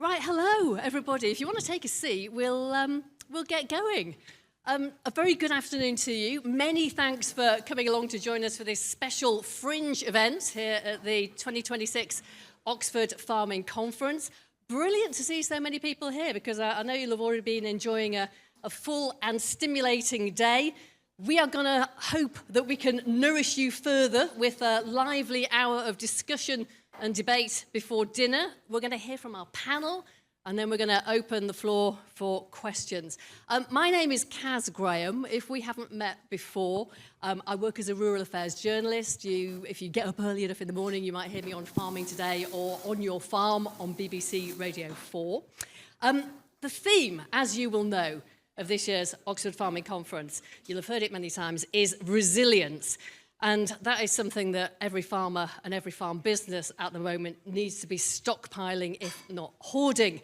Right, hello everybody. If you want to take a seat, we'll get going. A very good afternoon to you. Many thanks for coming along to join us for this special fringe event here at the 2026 Oxford Farming Conference. Brilliant to see so many people here because I know you'll have already been enjoying a full and stimulating day. We are going to hope that we can nourish you further with a lively hour of discussion and debate before dinner. We're going to hear from our panel, and then we're going to open the floor for questions. My name is Kaz Graham. If we haven't met before, I work as a rural affairs journalist. If you get up early enough in the morning, you might hear me on Farming Today or On Your Farm on BBC Radio 4. The theme, as you will know, of this year's Oxford Farming Conference, you'll have heard it many times, is resilience. And that is something that every farmer and every farm business at the moment needs to be stockpiling, if not hoarding,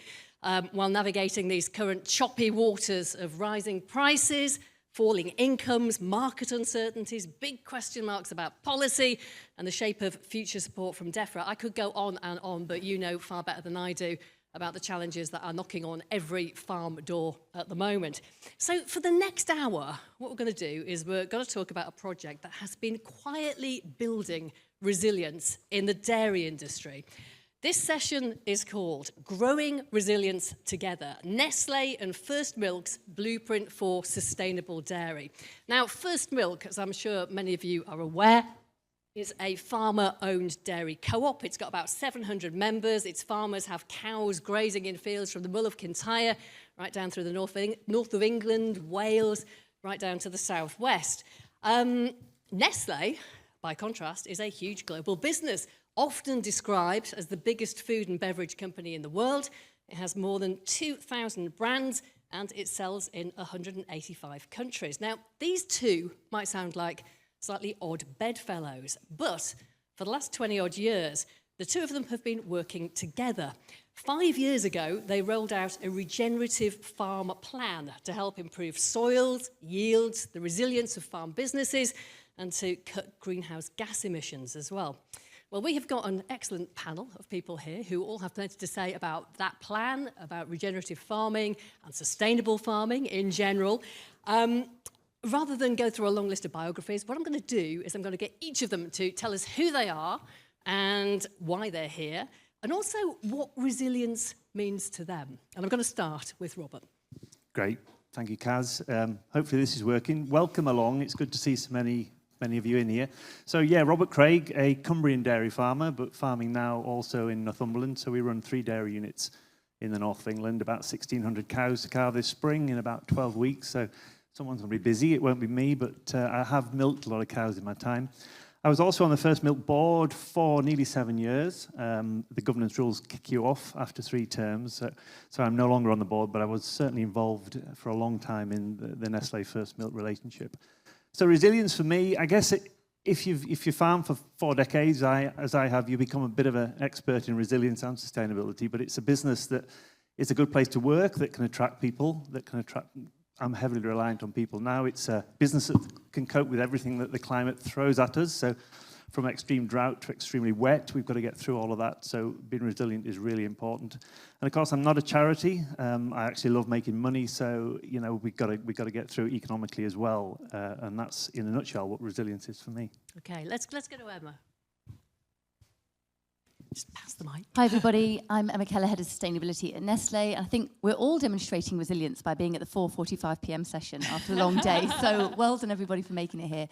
while navigating these current choppy waters of rising prices, falling incomes, market uncertainties, big question marks about policy and the shape of future support from DEFRA. I could go on and on, but you know far better than I do about the challenges that are knocking on every farm door at the moment. So for the next hour, what we're going to do is we're going to talk about a project that has been quietly building resilience in the dairy industry. This session is called Growing Resilience Together, Nestlé and First Milk's Blueprint for Sustainable Dairy. Now, First Milk, as I'm sure many of you are aware, is a farmer-owned dairy co-op. It's got about 700 members. Its farmers have cows grazing in fields from the Mull of Kintyre right down through the north of England, Wales, right down to the southwest. Nestlé, by contrast, is a huge global business, often described as the biggest food and beverage company in the world. It has more than 2,000 brands, and it sells in 185 countries. Now, these two might sound like slightly odd bedfellows, but for the last 20-odd years, the two of them have been working together. 5 years ago, they rolled out a regenerative farm plan to help improve soils, yields, the resilience of farm businesses, and to cut greenhouse gas emissions as well. Well, we have got an excellent panel of people here who all have plenty to say about that plan, about regenerative farming and sustainable farming in general. Rather than go through a long list of biographies, what I'm going to do is I'm going to get each of them to tell us who they are and why they're here, and also what resilience means to them. And I'm going to start with Robert. Great. Thank you, Kaz. Hopefully this is working. Welcome along. It's good to see so many of you in here. So yeah, Robert Craig, a Cumbrian dairy farmer, but farming now also in Northumberland. So we run 3 dairy units in the north of England, about 1,600 cows to calve this spring in about 12 weeks. So someone's going to be busy. It won't be me, but I have milked a lot of cows in my time. I was also on the First Milk board for nearly 7 years. The governance rules kick you off after 3 terms, so I'm no longer on the board, but I was certainly involved for a long time in the Nestlé First Milk relationship. So resilience for me, I guess if you farm for 4 decades, as I have, you become a bit of an expert in resilience and sustainability, but it's a business that is a good place to work, that can attract people, I'm heavily reliant on people now. It's a business that can cope with everything that the climate throws at us. So from extreme drought to extremely wet, we've got to get through all of that. So being resilient is really important. And of course, I'm not a charity. I actually love making money. So, you know, we've got to get through economically as well. And that's, in a nutshell, what resilience is for me. Okay, let's go to Emma. Just pass the mic. Hi everybody, I'm Emma Keller, Head of Sustainability at Nestlé. I think we're all demonstrating resilience by being at the 4:45 p.m. session after a long day. So well done everybody for making it here.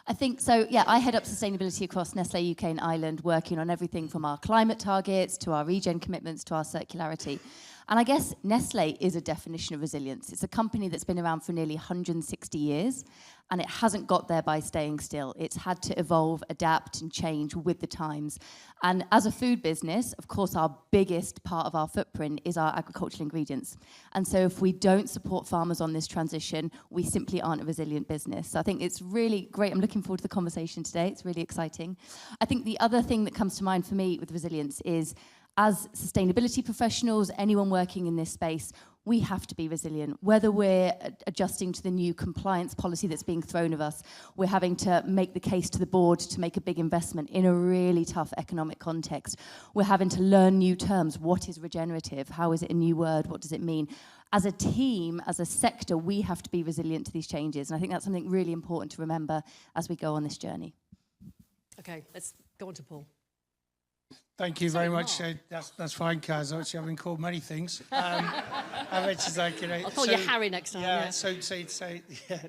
I think so, yeah, I head up sustainability across Nestlé UK and Ireland, working on everything from our climate targets to our regen commitments to our circularity. And I guess Nestlé is a definition of resilience. It's a company that's been around for nearly 160 years, and it hasn't got there by staying still. It's had to evolve, adapt, and change with the times. And as a food business, of course, our biggest part of our footprint is our agricultural ingredients. And so if we don't support farmers on this transition, we simply aren't a resilient business. So I think it's really great. I'm looking forward to the conversation today. It's really exciting. I think the other thing that comes to mind for me with resilience is as sustainability professionals, anyone working in this space, we have to be resilient. Whether we're adjusting to the new compliance policy that's being thrown at us, we're having to make the case to the board to make a big investment in a really tough economic context. We're having to learn new terms. What is regenerative? How is it a new word? What does it mean? As a team, as a sector, we have to be resilient to these changes. And I think that's something really important to remember as we go on this journey. Okay, let's go on to Paul. Thank you very much. That's fine, Kaz. Actually, I've been called many things. Which is like, I'll call you Harry next time. Yeah,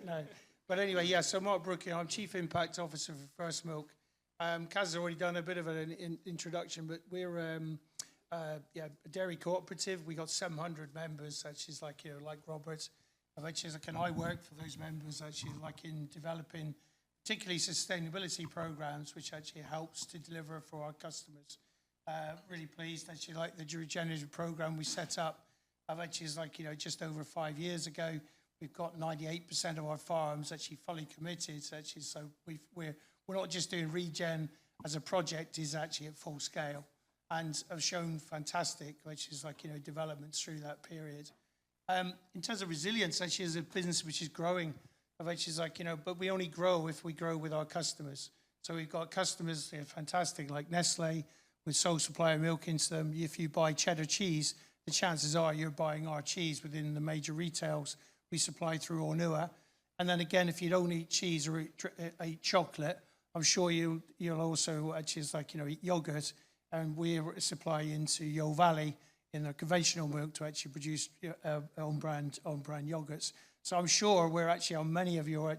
no. But anyway, yeah, so Mark Brooking, I'm Chief Impact Officer for First Milk. Kaz has already done a bit of an introduction, but we're a dairy cooperative. We got 700 members, actually, like Robert. Actually, and I work for those members, actually, like in developing particularly sustainability programs, which actually helps to deliver for our customers. Really pleased, actually, like the regenerative program we set up. Actually, just over 5 years ago, we've got 98% of our farms actually fully committed. Actually, so we're not just doing regen as a project; is actually at full scale, and have shown fantastic, which is developments through that period. In terms of resilience, actually, as a business which is growing, actually, but we only grow if we grow with our customers. So we've got customers, they're fantastic, like Nestlé, with sole supply of milk into them. If you buy cheddar cheese, the chances are you're buying our cheese within the major retails we supply through Ornua. And then again, if you don't eat cheese or eat chocolate, I'm sure you'll also actually eat yogurt. And we supply into Yo Valley in the conventional milk to actually produce own brand yogurts. So I'm sure we're actually on many of your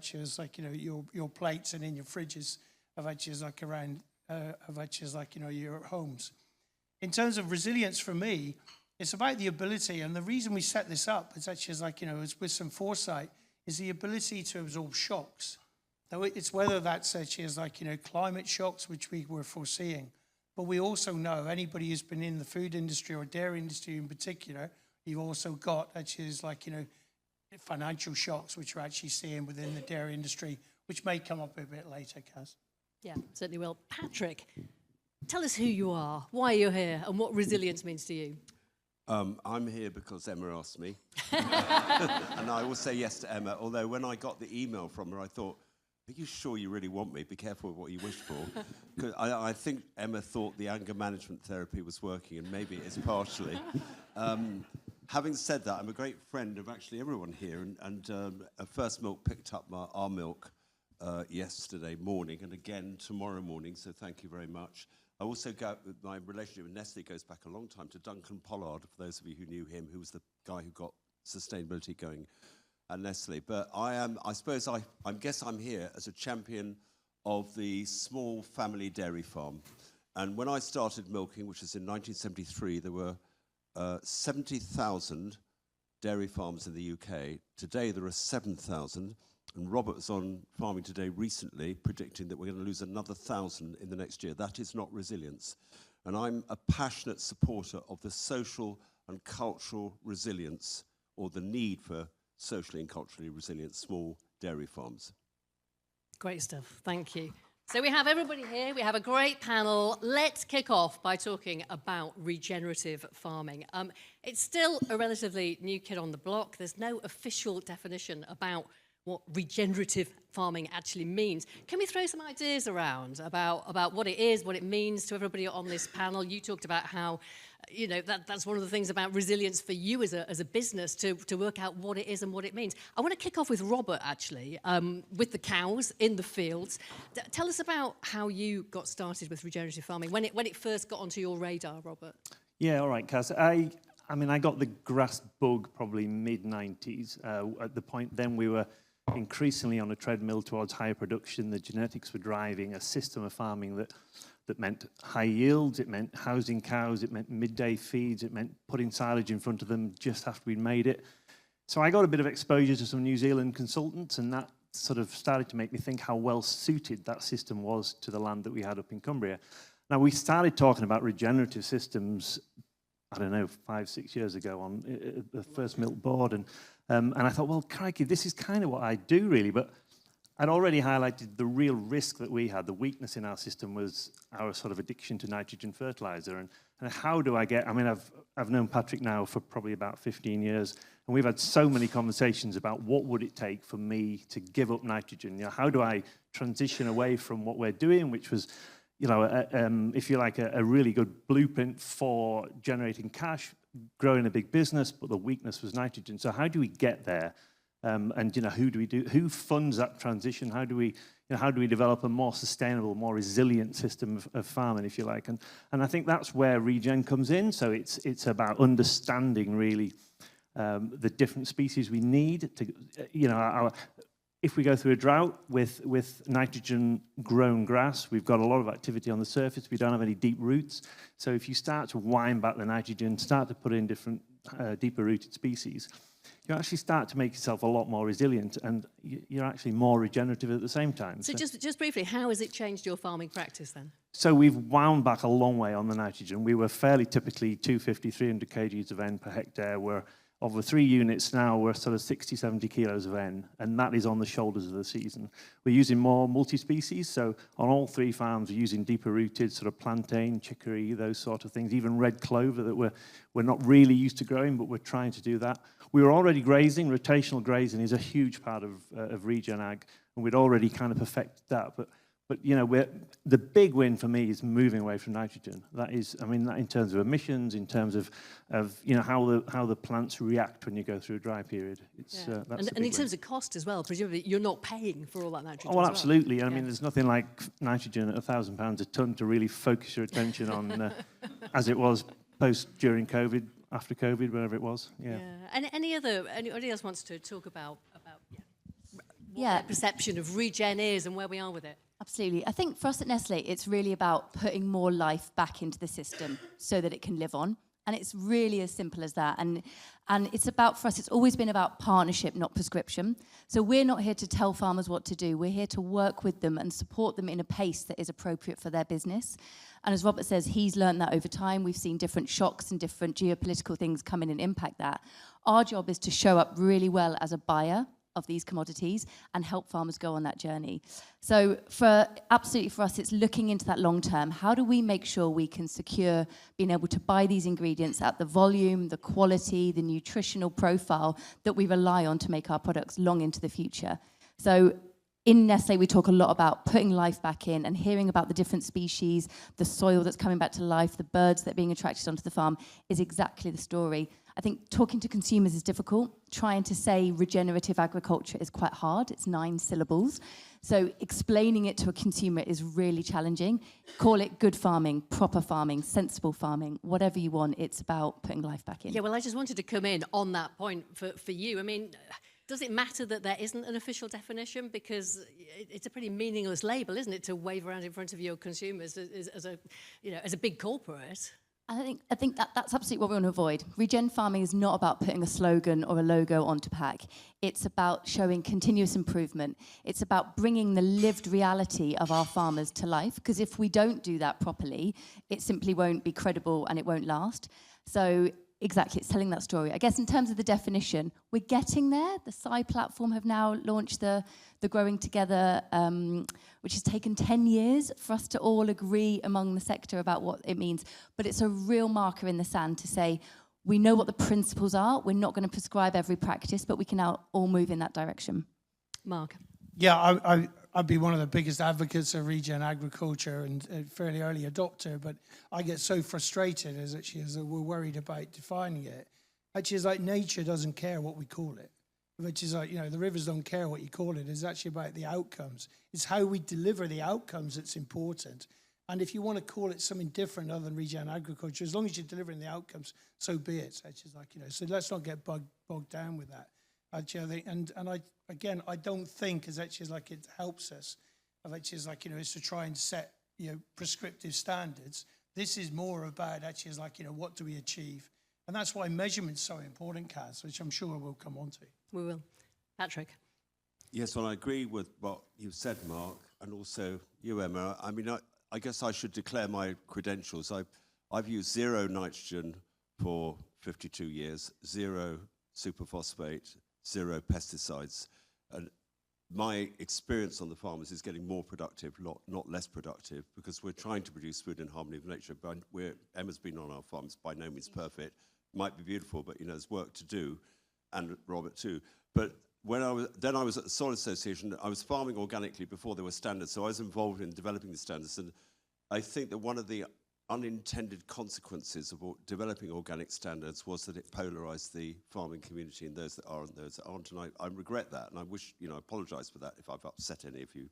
your plates and in your fridges of around your homes. In terms of resilience, for me, it's about the ability, and the reason we set this up is actually it's with some foresight, is the ability to absorb shocks. Now, it's whether that's actually climate shocks, which we were foreseeing, but we also know anybody who's been in the food industry or dairy industry in particular, you've also got actually financial shocks, which we're actually seeing within the dairy industry, which may come up a bit later, Kaz. Yeah, certainly will. Patrick, tell us who you are, why you're here, and what resilience means to you. I'm here because Emma asked me. And I will say yes to Emma, although when I got the email from her, I thought, are you sure you really want me? Be careful with what you wish for. Because I think Emma thought the anger management therapy was working, and maybe it is partially. Having said that, I'm a great friend of actually everyone here, and First Milk picked up our milk yesterday morning, and again tomorrow morning, so thank you very much. I also my relationship with Nestlé goes back a long time to Duncan Pollard, for those of you who knew him, who was the guy who got sustainability going at Nestlé. But I guess I'm here as a champion of the small family dairy farm. And when I started milking, which was in 1973, there were 70,000 dairy farms in the UK. Today there are 7,000. And Robert was on Farming Today recently predicting that we're going to lose another 1,000 in the next year. That is not resilience. And I'm a passionate supporter of the social and cultural resilience, or the need for socially and culturally resilient small dairy farms. Great stuff, thank you. So we have everybody here, we have a great panel. Let's kick off by talking about regenerative farming. It's still a relatively new kid on the block. There's no official definition about what regenerative farming actually means. Can we throw some ideas around about what it is, what it means to everybody on this panel? You talked about how, that's one of the things about resilience for you as a business, to work out what it is and what it means. I want to kick off with Robert, actually, with the cows in the fields. Tell us about how you got started with regenerative farming, when it first got onto your radar, Robert. Yeah, all right, Kaz. I got the grass bug probably mid-90s. At the point then we were increasingly on a treadmill towards higher production. The genetics were driving a system of farming that meant high yields, it meant housing cows, it meant midday feeds, it meant putting silage in front of them just after we'd made it. So I got a bit of exposure to some New Zealand consultants, and that sort of started to make me think how well suited that system was to the land that we had up in Cumbria. Now, we started talking about regenerative systems, I don't know, 5-6 years ago on the First Milk board, and I thought, well, crikey, this is kind of what I do, really. But I'd already highlighted the real risk that we had, the weakness in our system was our sort of addiction to nitrogen fertilizer. And how do I get, I mean, I've known Patrick now for probably about 15 years, and we've had so many conversations about what would it take for me to give up nitrogen? You know, how do I transition away from what we're doing, which was, you know, if you like, a really good blueprint for generating cash, growing a big business, but the weakness was nitrogen. So how do we get there? And you know, who funds that transition? How do we develop a more sustainable, more resilient system of farming, if you like? And I think that's where regen comes in. So it's about understanding really the different species we need to, you know, if we go through a drought with nitrogen grown grass, we've got a lot of activity on the surface. We don't have any deep roots. So if you start to wind back the nitrogen, start to put in different deeper rooted species, you actually start to make yourself a lot more resilient, and you're actually more regenerative at the same time. So just briefly, how has it changed your farming practice then? So we've wound back a long way on the nitrogen. We were fairly typically 250, 300 kgs of N per hectare. We're of the 3 units now, we're sort of 60, 70 kilos of N, and that is on the shoulders of the season. We're using more multi-species, so on all 3 farms, we're using deeper rooted, sort of plantain, chicory, those sort of things, even red clover that we're not really used to growing, but we're trying to do that. We were already grazing. Rotational grazing is a huge part of regen ag, and we'd already kind of perfected that. But you know, the big win for me is moving away from nitrogen. That is, I mean, that in terms of emissions, in terms of you know how the plants react when you go through a dry period. It's that's and in terms of cost as well. Presumably, you're not paying for all that nitrogen. Oh, well, absolutely. Well. I mean, there's nothing like nitrogen at £1,000 a ton to really focus your attention on, as it was during COVID, after COVID, whatever it was. Yeah. Anybody else wants to talk about what their perception of regen is and where we are with it? Absolutely. I think for us at Nestlé, it's really about putting more life back into the system so that it can live on. And it's really as simple as that. And it's about, for us, it's always been about partnership, not prescription. So we're not here to tell farmers what to do. We're here to work with them and support them in a pace that is appropriate for their business. And as Robert says, he's learned that over time. We've seen different shocks and different geopolitical things come in and impact that. Our job is to show up really well as a buyer of these commodities and help farmers go on that journey. So absolutely for us, it's looking into that long term. How do we make sure we can secure being able to buy these ingredients at the volume, the quality, the nutritional profile that we rely on to make our products long into the future? So in Nestlé, we talk a lot about putting life back in and hearing about the different species, the soil that's coming back to life, the birds that are being attracted onto the farm is exactly the story. I think talking to consumers is difficult. Trying to say regenerative agriculture is quite hard. It's 9 syllables. So explaining it to a consumer is really challenging. Call it good farming, proper farming, sensible farming, whatever you want. It's about putting life back in. Yeah, well, I just wanted to come in on that point for you. I mean, does it matter that there isn't an official definition? Because it's a pretty meaningless label, isn't it, to wave around in front of your consumers as a big corporate? I think that's absolutely what we want to avoid. Regen farming is not about putting a slogan or a logo onto pack. It's about showing continuous improvement. It's about bringing the lived reality of our farmers to life, because if we don't do that properly, it simply won't be credible and it won't last. So exactly, it's telling that story. I guess in terms of the definition, we're getting there. The SCI platform have now launched the Growing Together, which has taken 10 years for us to all agree among the sector about what it means. But it's a real marker in the sand to say, we know what the principles are. We're not going to prescribe every practice, but we can now all move in that direction. Mark? Yeah, I'd be one of the biggest advocates of regen agriculture and a fairly early adopter, but I get so frustrated as we're worried about defining it. Actually, it's like nature doesn't care what we call it. Which is like, the rivers don't care what you call it. It's actually about the outcomes. It's how we deliver the outcomes that's important. And if you want to call it something different other than regen agriculture, as long as you're delivering the outcomes, so be it. Actually, so let's not get bogged down with that. Actually, I don't think as actually like it helps us. Actually, is to try and set prescriptive standards. This is more about actually what do we achieve. And that's why measurement's so important, Kaz, which I'm sure we'll come on to. We will. Patrick? Yes, well, I agree with what you said, Mark, and also you, Emma. I mean, I guess I should declare my credentials. I've used 0 nitrogen for 52 years, 0 superphosphate, 0 pesticides. And my experience on the farms is getting more productive, not less productive, because we're trying to produce food in harmony with nature. But Emma's been on our farms, by no means perfect. Might be beautiful, but there's work to do, and Robert too. But when I was at the Soil Association, I was farming organically before there were standards, so I was involved in developing the standards. And I think that one of the unintended consequences of developing organic standards was that it polarized the farming community in those that are and those that aren't. And I regret that, and I wish, I apologize for that if I've upset any of you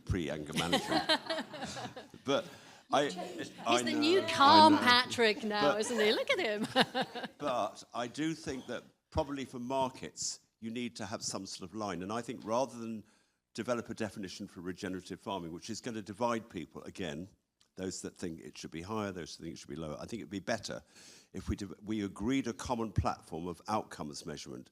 pre-anger management. But he's the new calm Patrick now, isn't he? Look at him. But I do think that probably for markets, you need to have some sort of line. And I think rather than develop a definition for regenerative farming, which is going to divide people again, those that think it should be higher, those that think it should be lower. I think it would be better if we agreed a common platform of outcomes measurement.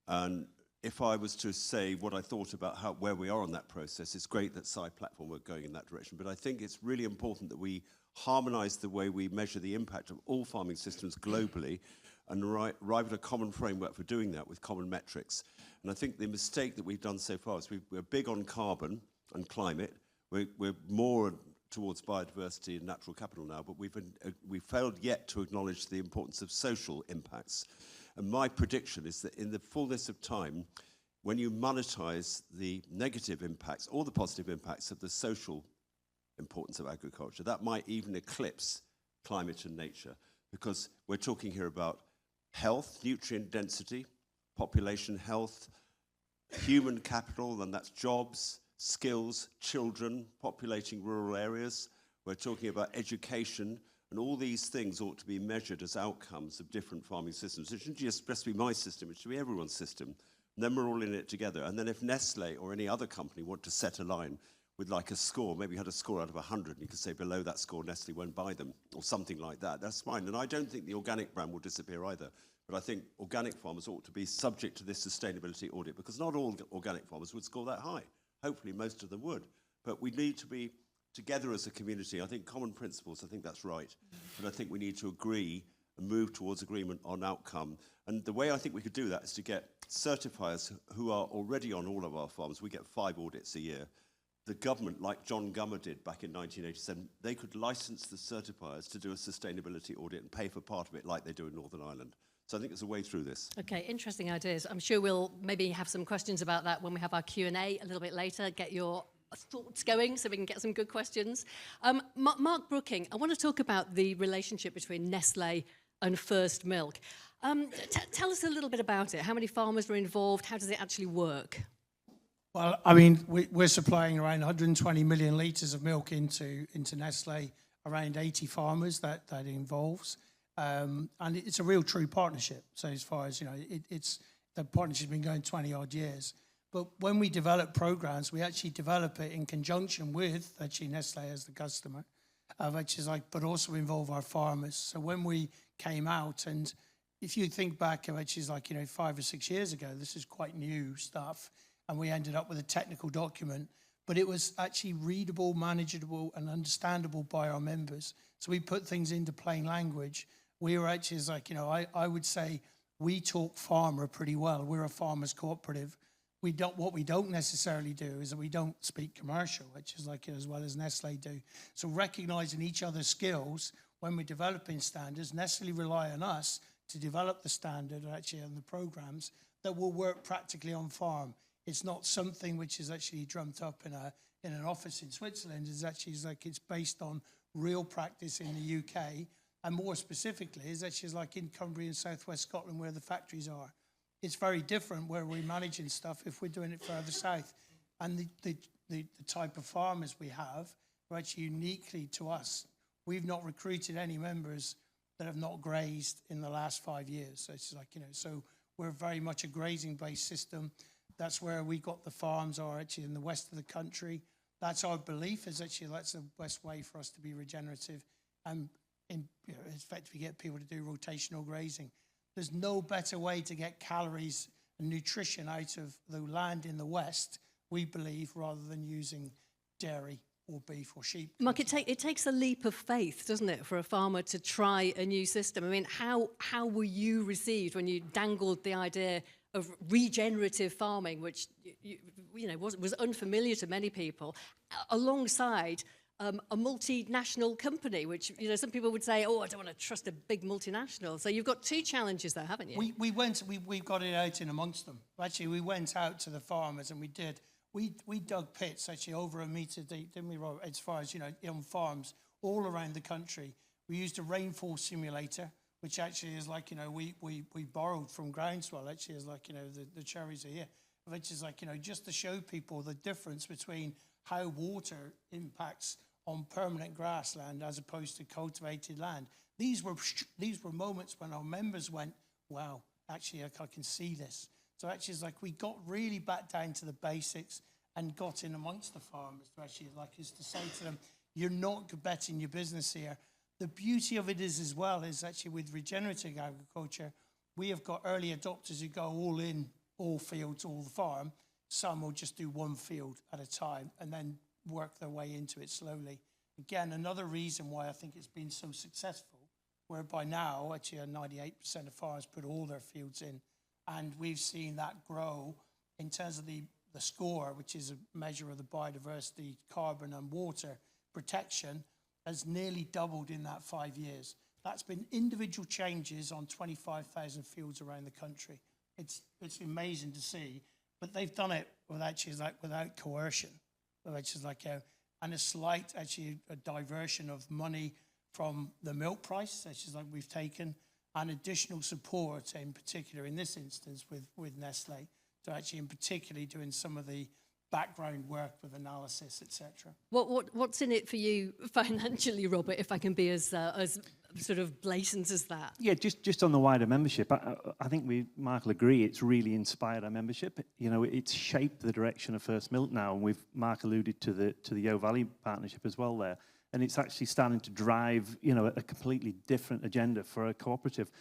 And if I was to say what I thought about where we are on that process, it's great that SCI platform are going in that direction. But I think it's really important that we harmonise the way we measure the impact of all farming systems globally and arrive at a common framework for doing that with common metrics. And I think the mistake that we've done so far is we're big on carbon and climate. We're more towards biodiversity and natural capital now, but we've failed yet to acknowledge the importance of social impacts. And my prediction is that in the fullness of time, when you monetize the negative impacts or the positive impacts of the social importance of agriculture, that might even eclipse climate and nature, because we're talking here about health, nutrient density, population health, human capital, and that's jobs, skills, children, populating rural areas. We're talking about education, and all these things ought to be measured as outcomes of different farming systems. It shouldn't just be my system, it should be everyone's system. And then we're all in it together. And then if Nestlé or any other company want to set a line with like a score, maybe you had a score out of 100, and you could say below that score, Nestlé won't buy them, or something like that, that's fine. And I don't think the organic brand will disappear either. But I think organic farmers ought to be subject to this sustainability audit, because not all organic farmers would score that high. Hopefully most of them would. But we need to be together as a community. I think common principles, I think that's right. But I think we need to agree and move towards agreement on outcome. And the way I think we could do that is to get certifiers who are already on all of our farms. We get 5 audits a year. The government, like John Gummer did back in 1987, they could license the certifiers to do a sustainability audit and pay for part of it like they do in Northern Ireland. So I think there's a way through this. Okay, interesting ideas. I'm sure we'll maybe have some questions about that when we have our Q&A a little bit later. Get your thoughts going so we can get some good questions. Mark Brooking, I want to talk about the relationship between Nestlé and First Milk. Tell us a little bit about it. How many farmers are involved? How does it actually work? Well, I mean, we're supplying around 120 million litres of milk into Nestlé, around 80 farmers that involves. And it's a real true partnership. So as far as, the partnership's been going 20 odd years. But when we develop programs, we actually develop it in conjunction with actually Nestlé as the customer, which is but also involve our farmers. So when we came out, and if you think back, which is 5 or 6 years ago, this is quite new stuff. And we ended up with a technical document, but it was actually readable, manageable, and understandable by our members. So we put things into plain language. We were actually, I would say we talk farmer pretty well. We're a farmers cooperative. What we don't necessarily do is that we don't speak commercial, which is as well as Nestlé do. So recognizing each other's skills when we're developing standards, Nestlé rely on us to develop the standard actually on the programs that will work practically on farm. It's not something which is actually drummed up in an office in Switzerland. It's actually it's based on real practice in the UK. And more specifically, it's actually in Cumbria and southwest Scotland where the factories are. It's very different where we're managing stuff if we're doing it further south. And the type of farmers we have are actually uniquely to us. We've not recruited any members that have not grazed in the last 5 years. So it's so we're very much a grazing-based system. That's where we got the farms are actually in the west of the country. That's our belief is actually that's the best way for us to be regenerative and effectively get people to do rotational grazing. There's no better way to get calories and nutrition out of the land in the west, we believe, rather than using dairy or beef or sheep. Mark, it takes a leap of faith, doesn't it, for a farmer to try a new system? I mean, how were you received when you dangled the idea of regenerative farming, which was unfamiliar to many people, alongside a multinational company, which some people would say, oh, I don't want to trust a big multinational. So you've got two challenges there, haven't you? We got it out in amongst them. Actually, we went out to the farmers and we dug pits actually over a metre deep, didn't we, Rob? As far as on farms all around the country. We used a rainfall simulator, which actually is like we borrowed from Groundswell. Actually, is like the cherries are here, which is like just to show people the difference between how water impacts on permanent grassland as opposed to cultivated land. These were moments when our members went, wow, actually I can see this. So actually it's like we got really back down to the basics and got in amongst the farmers to actually is to say to them, you're not betting your business here. The beauty of it is as well is actually with regenerative agriculture, we have got early adopters who go all in, all fields, all the farm. Some will just do one field at a time and then work their way into it slowly. Again, another reason why I think it's been so successful, whereby now actually 98% of farmers put all their fields in, and we've seen that grow in terms of the score, which is a measure of the biodiversity, carbon and water protection, has nearly doubled in that 5 years. That's been individual changes on 25,000 fields around the country. It's amazing to see. But they've done it without coercion, which is and a slight a diversion of money from the milk price, which is we've taken, and additional support in particular in this instance with Nestlé, to actually in particularly doing some of the background work with analysis, etc. What's in it for you financially, Robert? If I can be as sort of blatant as that. Yeah, just on the wider membership, I think Mark will agree. It's really inspired our membership. It's shaped the direction of First Milk now, and Mark alluded to the Yo Valley partnership as well there. And it's actually starting to drive a completely different agenda for a cooperative.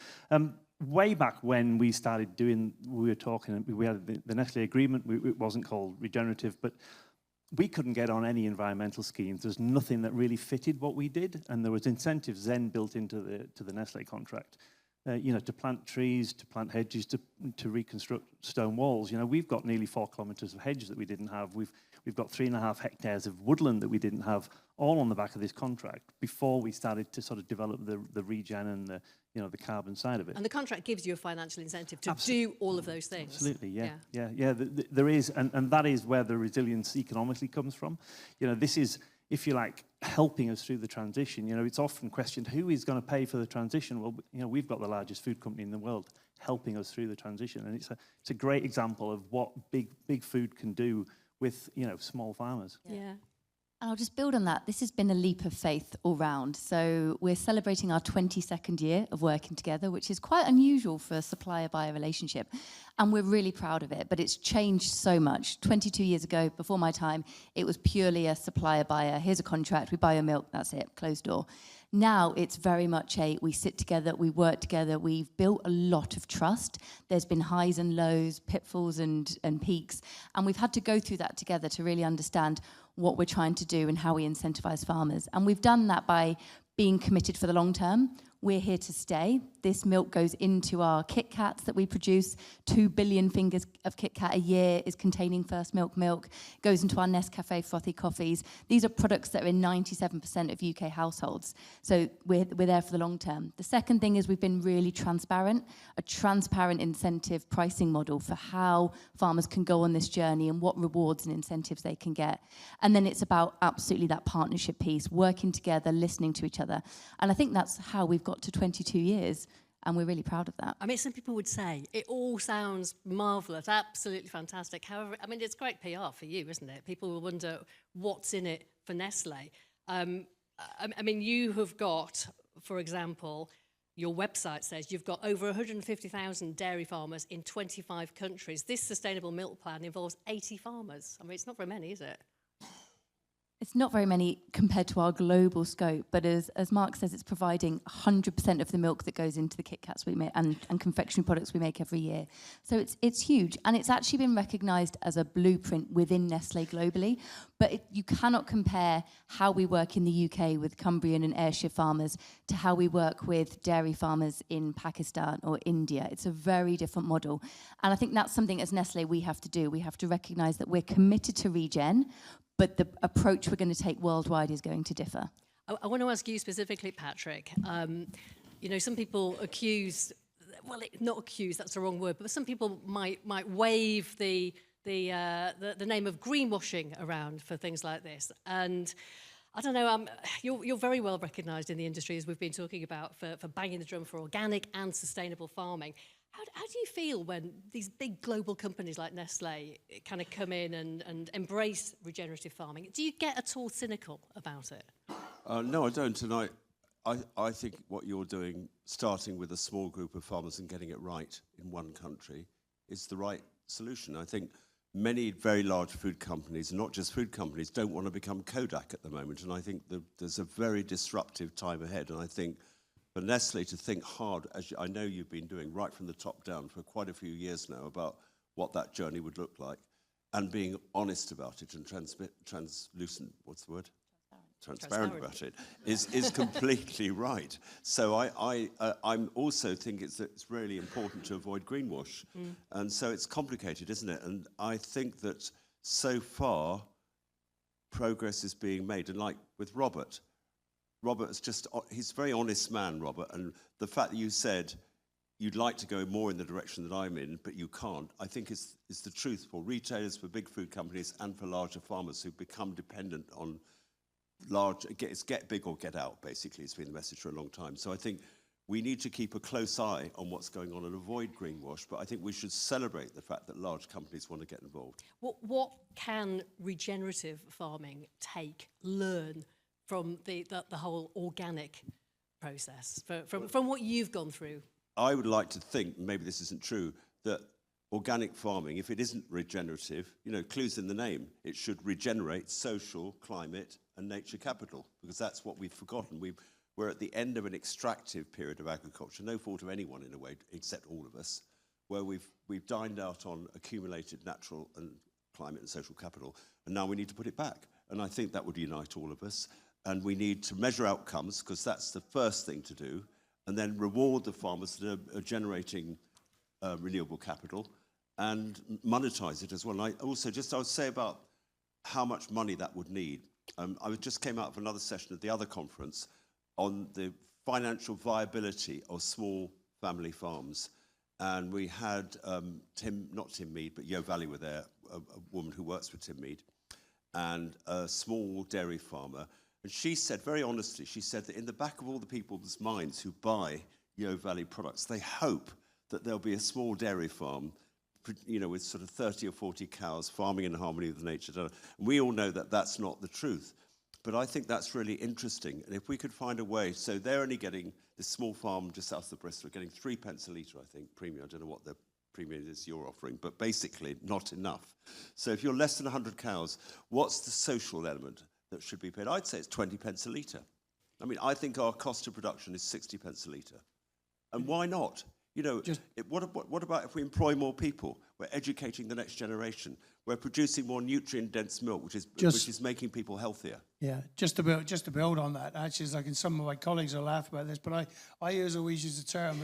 Way back when we started we had the Nestlé agreement. It wasn't called regenerative, but we couldn't get on any environmental schemes. There's nothing that really fitted what we did, and there was incentives then built into the Nestlé contract. To plant trees, to plant hedges, to reconstruct stone walls. We've got nearly 4 kilometres of hedge that we didn't have. We've got 3.5 hectares of woodland that we didn't have, all on the back of this contract before we started to sort of develop the regen and the carbon side of it. And the contract gives you a financial incentive to do all of those things. Absolutely, yeah. There is, and that is where the resilience economically comes from. This is, if you like, helping us through the transition. It's often questioned, who is going to pay for the transition? Well, we've got the largest food company in the world helping us through the transition, and it's a great example of what big food can do with small farmers. Yeah. And I'll just build on that. This has been a leap of faith all round. So we're celebrating our 22nd year of working together, which is quite unusual for a supplier-buyer relationship. And we're really proud of it, but it's changed so much. 22 years ago, before my time, it was purely a supplier-buyer. Here's a contract, we buy your milk, that's it, closed door. Now it's very much we sit together, we work together, we've built a lot of trust. There's been highs and lows, pitfalls and peaks, and we've had to go through that together to really understand what we're trying to do and how we incentivize farmers. And we've done that by being committed for the long term. We're here to stay. This milk goes into our Kit Kats that we produce. 2 billion fingers of Kit Kat a year is containing First Milk milk. Goes into our Nescafe frothy coffees. These are products that are in 97% of UK households. So we're there for the long term. The second thing is we've been really transparent, a transparent incentive pricing model for how farmers can go on this journey and what rewards and incentives they can get. And then it's about absolutely that partnership piece, working together, listening to each other. And I think that's how we've got to 22 years, and we're really proud of that. I mean, some people would say it all sounds marvellous, absolutely fantastic. However, I mean, it's great PR for you, isn't it? People will wonder what's in it for Nestlé. I mean, you have got, for example, your website says you've got over 150,000 dairy farmers in 25 countries. This sustainable milk plan involves 80 farmers. I mean, it's not very many, is it? It's not very many compared to our global scope, but as Mark says, it's providing 100% of the milk that goes into the Kit Kats we make and confectionery products we make every year. So it's huge, and it's actually been recognised as a blueprint within Nestlé globally. But you cannot compare how we work in the UK with Cumbrian and Ayrshire farmers to how we work with dairy farmers in Pakistan or India. It's a very different model. And I think that's something as Nestlé we have to do. We have to recognise that we're committed to regen, but the approach we're going to take worldwide is going to differ. I want to ask you specifically, Patrick. You know, some people accuse, well, not accuse, that's the wrong word, but some people might wave the name of greenwashing around for things like this. And I don't know, you're very well recognised in the industry, as we've been talking about, for banging the drum for organic and sustainable farming. How do you feel when these big global companies like Nestlé kind of come in and embrace regenerative farming? Do you get at all cynical about it? No, I don't. And I think what you're doing, starting with a small group of farmers and getting it right in one country, is the right solution. I think many very large food companies, and not just food companies, don't want to become Kodak at the moment. And I think there's a very disruptive time ahead. And I think for Nestlé to think hard, as I know you've been doing right from the top down for quite a few years now, about what that journey would look like, and being honest about it and translucent, what's the word? Transparent about it, is completely right. So I'm also think it's really important to avoid greenwash. And so it's complicated, isn't it? And I think that so far progress is being made. And like with Robert is he's a very honest man, Robert. And the fact that you said you'd like to go more in the direction that I'm in, but you can't, I think is the truth for retailers, for big food companies, and for larger farmers who become dependent on it's get big or get out, basically. It's been the message for a long time. So I think we need to keep a close eye on what's going on and avoid greenwash, but I think we should celebrate the fact that large companies want to get involved. What can regenerative farming learn from the whole organic process, from what you've gone through? I would like to think, maybe this isn't true, that organic farming, if it isn't regenerative, clues in the name, it should regenerate social, climate, and nature capital, because that's what we've forgotten. We're at the end of an extractive period of agriculture, no fault of anyone in a way, except all of us, where we've dined out on accumulated natural and climate and social capital, and now we need to put it back. And I think that would unite all of us. And we need to measure outcomes, because that's the first thing to do, and then reward the farmers that are generating renewable capital, and monetize it as well. And I would say about how much money that would need. I just came out of another session at the other conference on the financial viability of small family farms. And we had not Tim Mead, but Yo Valley were there, a woman who works for Tim Mead, and a small dairy farmer. And she said, very honestly, she said that in the back of all the people's minds who buy Yo Valley products, they hope that there'll be a small dairy farm, with sort of 30 or 40 cows farming in harmony with nature. And we all know that that's not the truth. But I think that's really interesting. And if we could find a way, so they're only getting, this small farm just south of Bristol, getting 3p a litre, I think, premium. I don't know what the premium is you're offering, but basically not enough. So if you're less than 100 cows, what's the social element that should be paid? I'd say it's 20p a litre. I mean, I think our cost of production is 60p a litre. And why not? What about if we employ more people? We're educating the next generation. We're producing more nutrient-dense milk, which is making people healthier. Yeah, just to build on that, actually, and some of my colleagues will laugh about this, but I always use the term,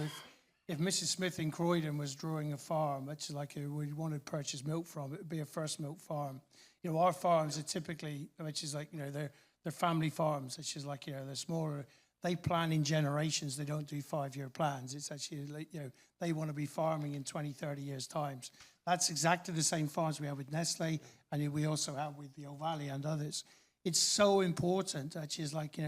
if Mrs. Smith in Croydon was drawing a farm, which is like we wanted to purchase milk from, it would be a First Milk farm. Our farms are typically, which is like, they're family farms, which is like, they're smaller. They plan in generations. They don't do 5-year plans. It's actually, like, they want to be farming in 20, 30 years' times. That's exactly the same farms we have with Nestlé, and we also have with the Valley and others. It's so important, actually, it's like,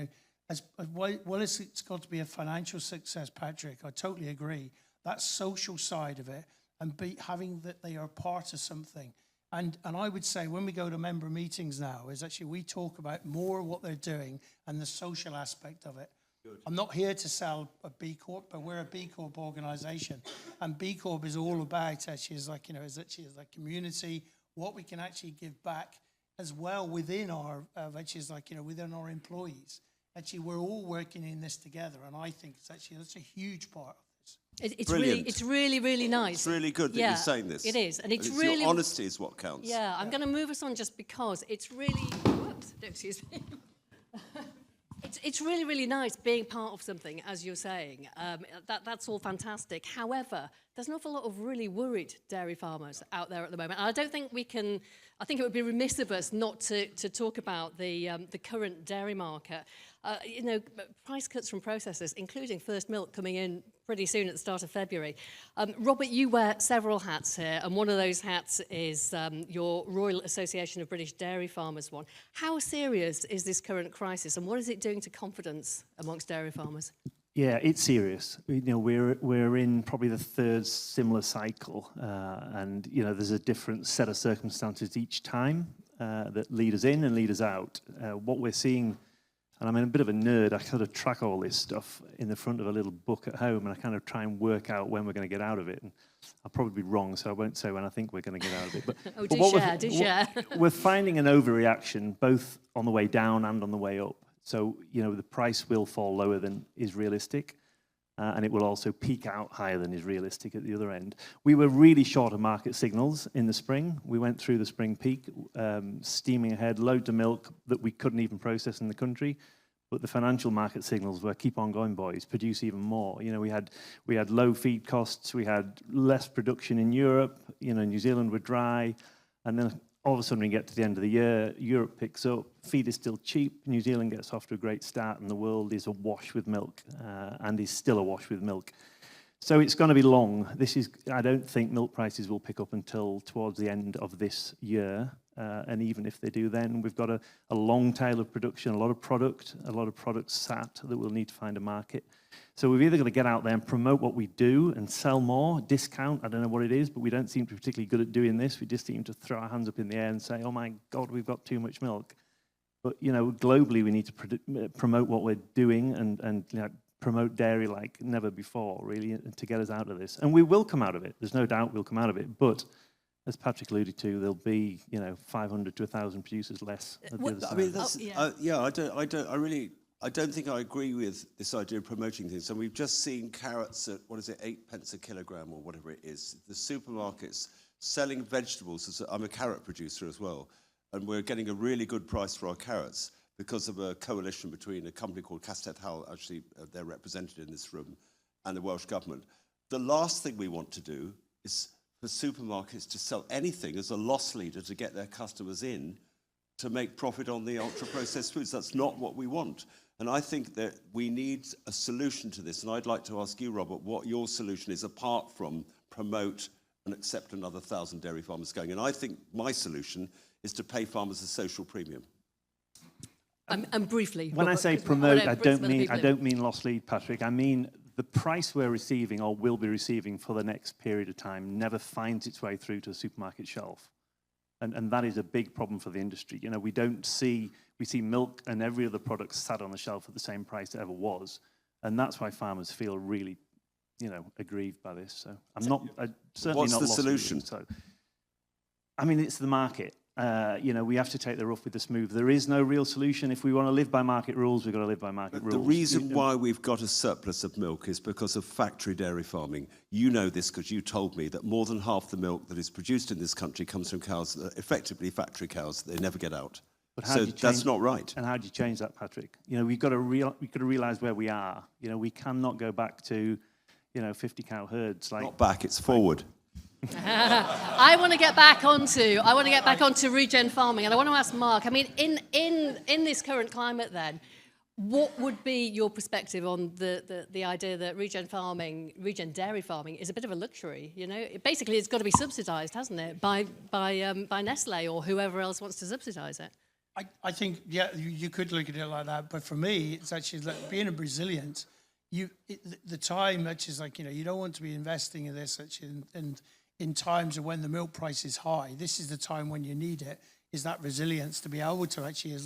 it's got to be a financial success, Patrick. I totally agree. That social side of it, and having that they are part of something. And I would say when we go to member meetings now, is actually we talk about more what they're doing and the social aspect of it. Good. I'm not here to sell a B Corp, but we're a B Corp organisation, and B Corp is all about actually is like community, what we can actually give back as well within our, which is like, within our employees. Actually, we're all working in this together, and I think that's a huge part of this. It's really nice. It's really good that you're saying this. It is, and it's really... Your honesty is what counts. Yeah, I'm going to move us on just because it's really... Whoops, excuse me. It's really nice being part of something, as you're saying. That's all fantastic. However, there's an awful lot of really worried dairy farmers out there at the moment. And I don't think we can... I think it would be remiss of us not to talk about the current dairy market. Price cuts from processors, including First Milk, coming in pretty soon at the start of February. Robert, you wear several hats here, and one of those hats is your Royal Association of British Dairy Farmers one. How serious is this current crisis, and what is it doing to confidence amongst dairy farmers? Yeah, it's serious. We're in probably the third similar cycle, and there's a different set of circumstances each time that lead us in and lead us out. What we're seeing, and I'm a bit of a nerd, I kind of track all this stuff in the front of a little book at home, and I kind of try and work out when we're going to get out of it. And I'll probably be wrong, so I won't say when I think we're going to get out of it. But do share. We're finding an overreaction both on the way down and on the way up. So, the price will fall lower than is realistic, and it will also peak out higher than is realistic at the other end. We were really short of market signals in the spring. We went through the spring peak, steaming ahead, loads of milk that we couldn't even process in the country. But the financial market signals were, keep on going, boys, produce even more. We had low feed costs, we had less production in Europe, New Zealand were dry, and then all of a sudden we get to the end of the year, Europe picks up, feed is still cheap, New Zealand gets off to a great start, and the world is awash with milk, and is still awash with milk. So it's going to be long. I don't think milk prices will pick up until towards the end of this year, and even if they do then, we've got a long tail of production, a lot of product sat that we'll need to find a market. So we've either got to get out there and promote what we do and sell more, discount, I don't know what it is, but we don't seem to be particularly good at doing this. We just seem to throw our hands up in the air and say, oh my God, we've got too much milk. But, globally we need to promote what we're doing and promote dairy like never before, really, to get us out of this. And we will come out of it. There's no doubt we'll come out of it. But as Patrick alluded to, there'll be, 500 to 1,000 producers less at the other side. I don't think I agree with this idea of promoting things. And we've just seen carrots at, 8p a kilogram or whatever it is. The supermarkets selling vegetables. I'm a carrot producer as well. And we're getting a really good price for our carrots because of a coalition between a company called Castell Hall, actually they're represented in this room, and the Welsh Government. The last thing we want to do is for supermarkets to sell anything as a loss leader to get their customers in to make profit on the ultra-processed foods. That's not what we want. And I think that we need a solution to this. And I'd like to ask you, Robert, what your solution is apart from promote and accept another 1,000 dairy farmers going. And I think my solution is to pay farmers a social premium. And briefly, when I say promote, I don't mean loss lead, Patrick. I mean the price we're receiving or will be receiving for the next period of time never finds its way through to a supermarket shelf. And that is a big problem for the industry. We see milk and every other product sat on the shelf at the same price it ever was. And that's why farmers feel really, aggrieved by this. So certainly what's not the lost solution? Lead, so, it's the market. We have to take the rough with the smooth. There is no real solution. If we want to live by market rules, we've got to live by market rules. The reason why we've got a surplus of milk is because of factory dairy farming. You know this because you told me that more than half the milk that is produced in this country comes from cows that are effectively factory cows that they never get out. So that's not right. And how do you change that, Patrick? We've got to realise where we are. We cannot go back to 50 cow herds. Not back, it's forward. I want to get back onto regen farming, and I want to ask Mark. In this current climate, then, what would be your perspective on the idea that regen dairy farming, is a bit of a luxury? Basically, it's got to be subsidised, hasn't it, by Nestlé or whoever else wants to subsidise it? I think, you could look at it like that, but for me, it's actually like being a Brazilian. The time actually is like you don't want to be investing in this actually, and in times of when the milk price is high, this is the time when you need it, is that resilience to be able to actually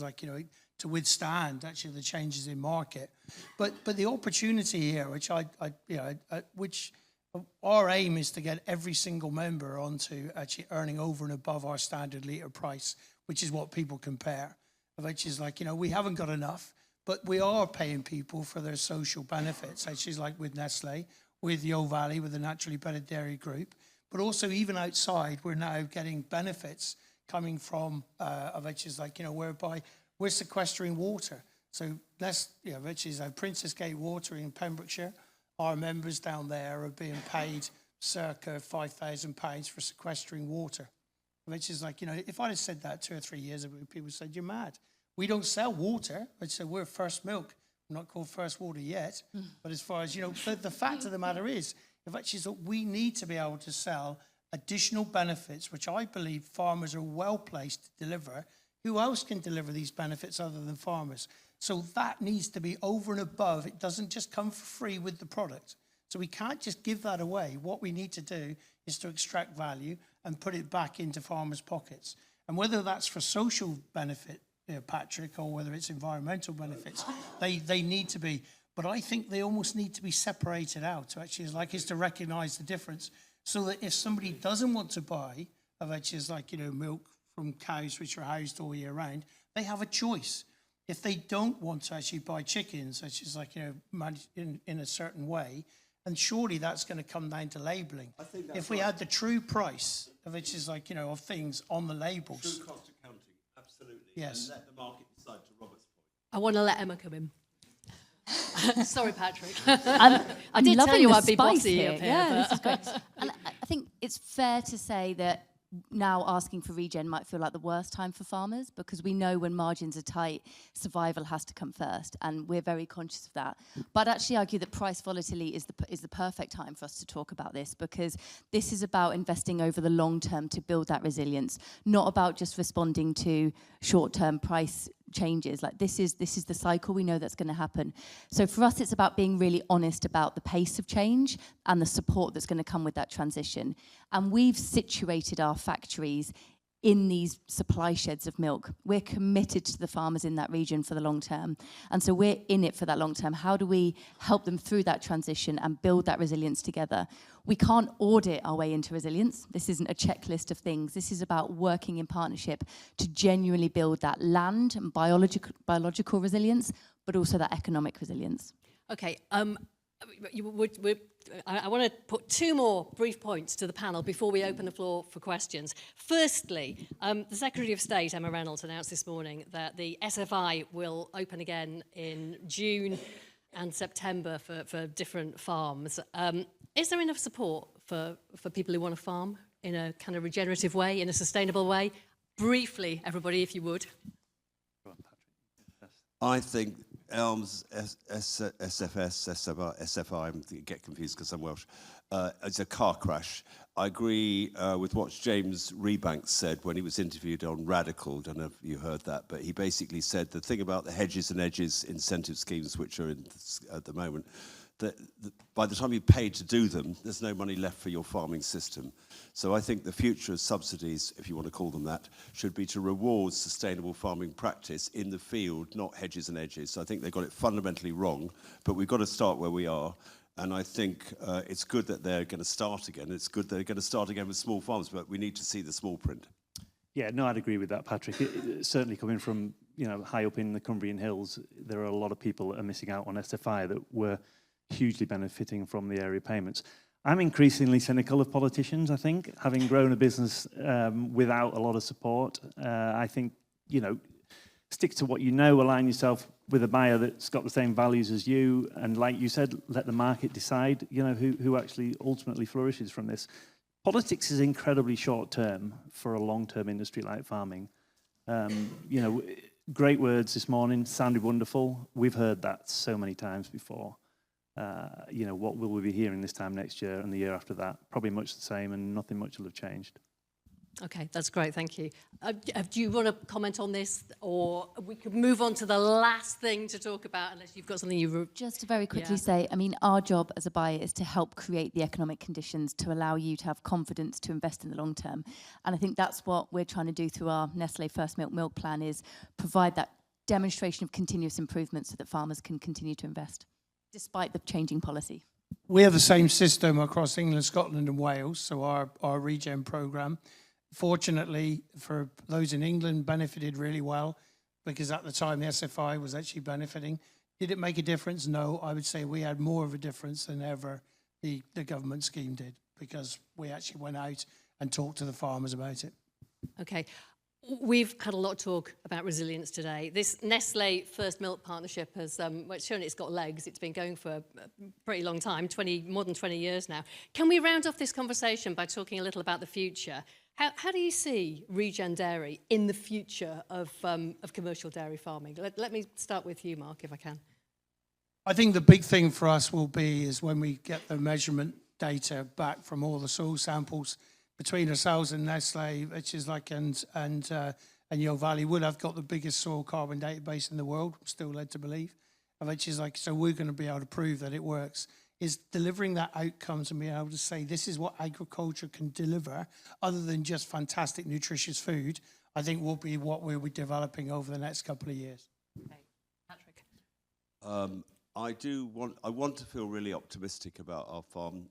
to withstand actually the changes in market. But the opportunity here, which which our aim is to get every single member onto actually earning over and above our standard litre price, which is what people compare, which is like, we haven't got enough, but we are paying people for their social benefits, which is like with Nestlé, with Yo Valley, with the Naturally Better Dairy Group, but also even outside, we're now getting benefits coming from, which is like, whereby we're sequestering water. So that's, which is Princess Gate Water in Pembrokeshire. Our members down there are being paid circa £5,000 for sequestering water, which is like, if I'd have said that 2 or 3 years ago, people said, you're mad. We don't sell water. I said, we're First Milk. We're not called First Water yet. But as far as, the fact of the matter is, we need to be able to sell additional benefits, which I believe farmers are well placed to deliver. Who else can deliver these benefits other than farmers? So that needs to be over and above. It doesn't just come for free with the product. So we can't just give that away. What we need to do is to extract value and put it back into farmers' pockets. And whether that's for social benefit, Patrick, or whether it's environmental benefits, they need to be. But I think they almost need to be separated out to actually, is to recognise the difference. So that if somebody doesn't want to buy, which is like, milk from cows which are housed all year round, they have a choice. If they don't want to actually buy chickens, which is like, managed in a certain way, and surely that's going to come down to labelling. If we had the true price, which is like, of things on the labels. True cost accounting, absolutely. Yes. And let the market decide, to Robert's point. I want to let Emma come in. Sorry, Patrick. I did tell you I'd be spice bossy here. up here, Yeah, but- this is great. And I think it's fair to say that now asking for regen might feel like the worst time for farmers, because we know when margins are tight, survival has to come first, and we're very conscious of that. But I'd actually argue that price volatility is the perfect time for us to talk about this, because this is about investing over the long term to build that resilience, not about just responding to short-term price changes. Like this is the cycle. We know that's going to happen. So for us, it's about being really honest about the pace of change and the support that's going to come with that transition. And we've situated our factories in these supply sheds of milk. We're committed to the farmers in that region for the long term. And so we're in it for that long term. How do we help them through that transition and build that resilience together? We can't audit our way into resilience. This isn't a checklist of things. This is about working in partnership to genuinely build that land and biological resilience, but also that economic resilience. Okay, I want to put 2 more brief points to the panel before we open the floor for questions. Firstly, the Secretary of State, Emma Reynolds, announced this morning that the SFI will open again in June and September for different farms. Is there enough support for people who want to farm in a kind of regenerative way, in a sustainable way? Briefly, everybody, if you would. I think ELMS, SFS, SFI, I get confused because I'm Welsh, it's a car crash. I agree with what James Rebanks said when he was interviewed on Radical. Don't know if you heard that, but he basically said the thing about the hedges and edges incentive schemes, which are in at the moment, that by the time you pay to do them, there's no money left for your farming system. So I think the future of subsidies, if you want to call them that, should be to reward sustainable farming practice in the field, not hedges and edges. So I think they got it fundamentally wrong, but we've got to start where we are. And I think it's good that they're going to start again. It's good they're going to start again with small farms, but we need to see the small print. Yeah, no, I'd agree with that, Patrick. Certainly coming from, high up in the Cumbrian Hills, there are a lot of people that are missing out on SFI that were hugely benefiting from the area payments. I'm increasingly cynical of politicians, I think, having grown a business without a lot of support. I think, stick to what you know, align yourself with a buyer that's got the same values as you, and like you said, let the market decide, who actually ultimately flourishes from this. Politics is incredibly short-term for a long-term industry like farming. Great words this morning, sounded wonderful. We've heard that so many times before. What will we be hearing this time next year and the year after that? Probably much the same, and nothing much will have changed. Okay, that's great, thank you. Do you want to comment on this, or we could move on to the last thing to talk about, unless you've got something you... Just to very quickly say, our job as a buyer is to help create the economic conditions to allow you to have confidence to invest in the long term. And I think that's what we're trying to do through our Nestlé First Milk plan, is provide that demonstration of continuous improvement so that farmers can continue to invest, despite the changing policy. We have the same system across England, Scotland and Wales, so our regen programme. Fortunately, for those in England, benefited really well because at the time the SFI was actually benefiting. Did it make a difference? No, I would say we had more of a difference than ever the government scheme did because we actually went out and talked to the farmers about it. Okay. We've had a lot of talk about resilience today. This Nestlé First Milk partnership has it's shown it's got legs. It's been going for a pretty long time, more than 20 years now. Can we round off this conversation by talking a little about the future? How do you see regen dairy in the future of commercial dairy farming? Let me start with you, Mark, if I can. I think the big thing for us will be is when we get the measurement data back from all the soil samples between ourselves and Nestlé, which is like and Yeo Valley would have got the biggest soil carbon database in the world. I'm still led to believe, which is like so we're going to be able to prove that it works. Is delivering that outcomes and being able to say this is what agriculture can deliver, other than just fantastic nutritious food. I think will be what we'll be developing over the next couple of years. Okay. Patrick. I want to feel really optimistic about our farm.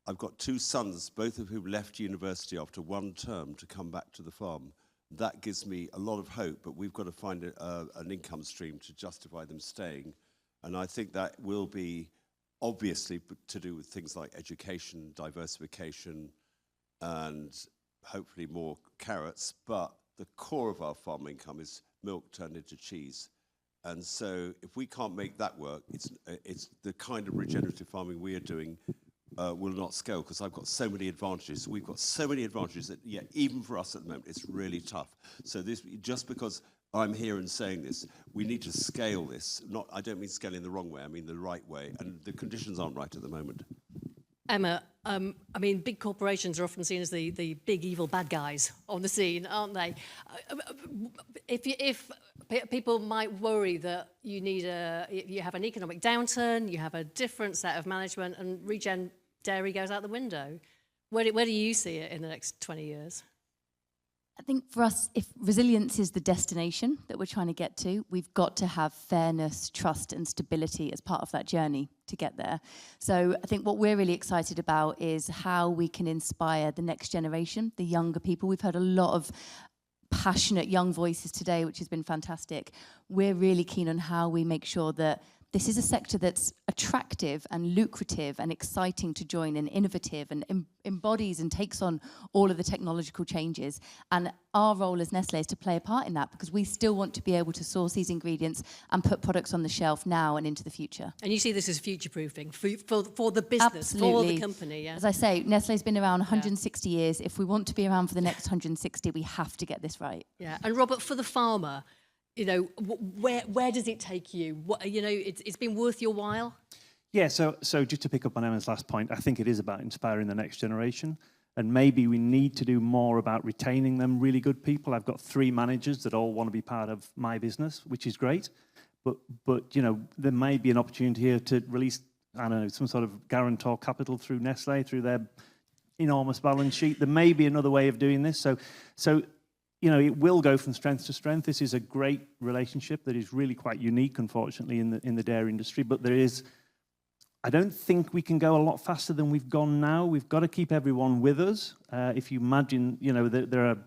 I've got two sons, both of whom left university after one term to come back to the farm. That gives me a lot of hope, but we've got to find an income stream to justify them staying. And I think that will be obviously to do with things like education, diversification, and hopefully more carrots. But the core of our farm income is milk turned into cheese. And so if we can't make that work, it's the kind of regenerative farming we are doing will not scale because I've got so many advantages. We've got so many advantages that, yeah, even for us at the moment, it's really tough. So this, just because I'm here and saying this, we need to scale this. I don't mean scale in the wrong way, I mean the right way. And the conditions aren't right at the moment. Emma, I mean, big corporations are often seen as the big evil bad guys on the scene, aren't they? If people might worry that you have an economic downturn, you have a different set of management, and regen dairy goes out the window, where do you see it in the next 20 years? I think for us, if resilience is the destination that we're trying to get to, we've got to have fairness, trust and stability as part of that journey to get there. So I think what we're really excited about is how we can inspire the next generation, the younger people. We've heard a lot of passionate young voices today, which has been fantastic. We're really keen on how we make sure that this is a sector that's attractive and lucrative and exciting to join and innovative and embodies and takes on all of the technological changes. And our role as Nestlé is to play a part in that because we still want to be able to source these ingredients and put products on the shelf now and into the future. And you see this as future-proofing for the business, Absolutely. for the company, yeah? As I say, Nestlé's been around 160 years. If we want to be around for the next 160, we have to get this right. Yeah, and Robert, for the farmer, you know, where does it take you? It's been worth your while? Yeah, so just to pick up on Emma's last point, I think it is about inspiring the next generation. And maybe we need to do more about retaining them really good people. I've got 3 managers that all want to be part of my business, which is great. But you know, there may be an opportunity here to release, I don't know, some sort of guarantor capital through Nestlé, through their enormous balance sheet. There may be another way of doing this. So you know, it will go from strength to strength. This is a great relationship that is really quite unique, unfortunately, in the dairy industry. But I don't think we can go a lot faster than we've gone now. We've got to keep everyone with us. If you imagine, you know, there are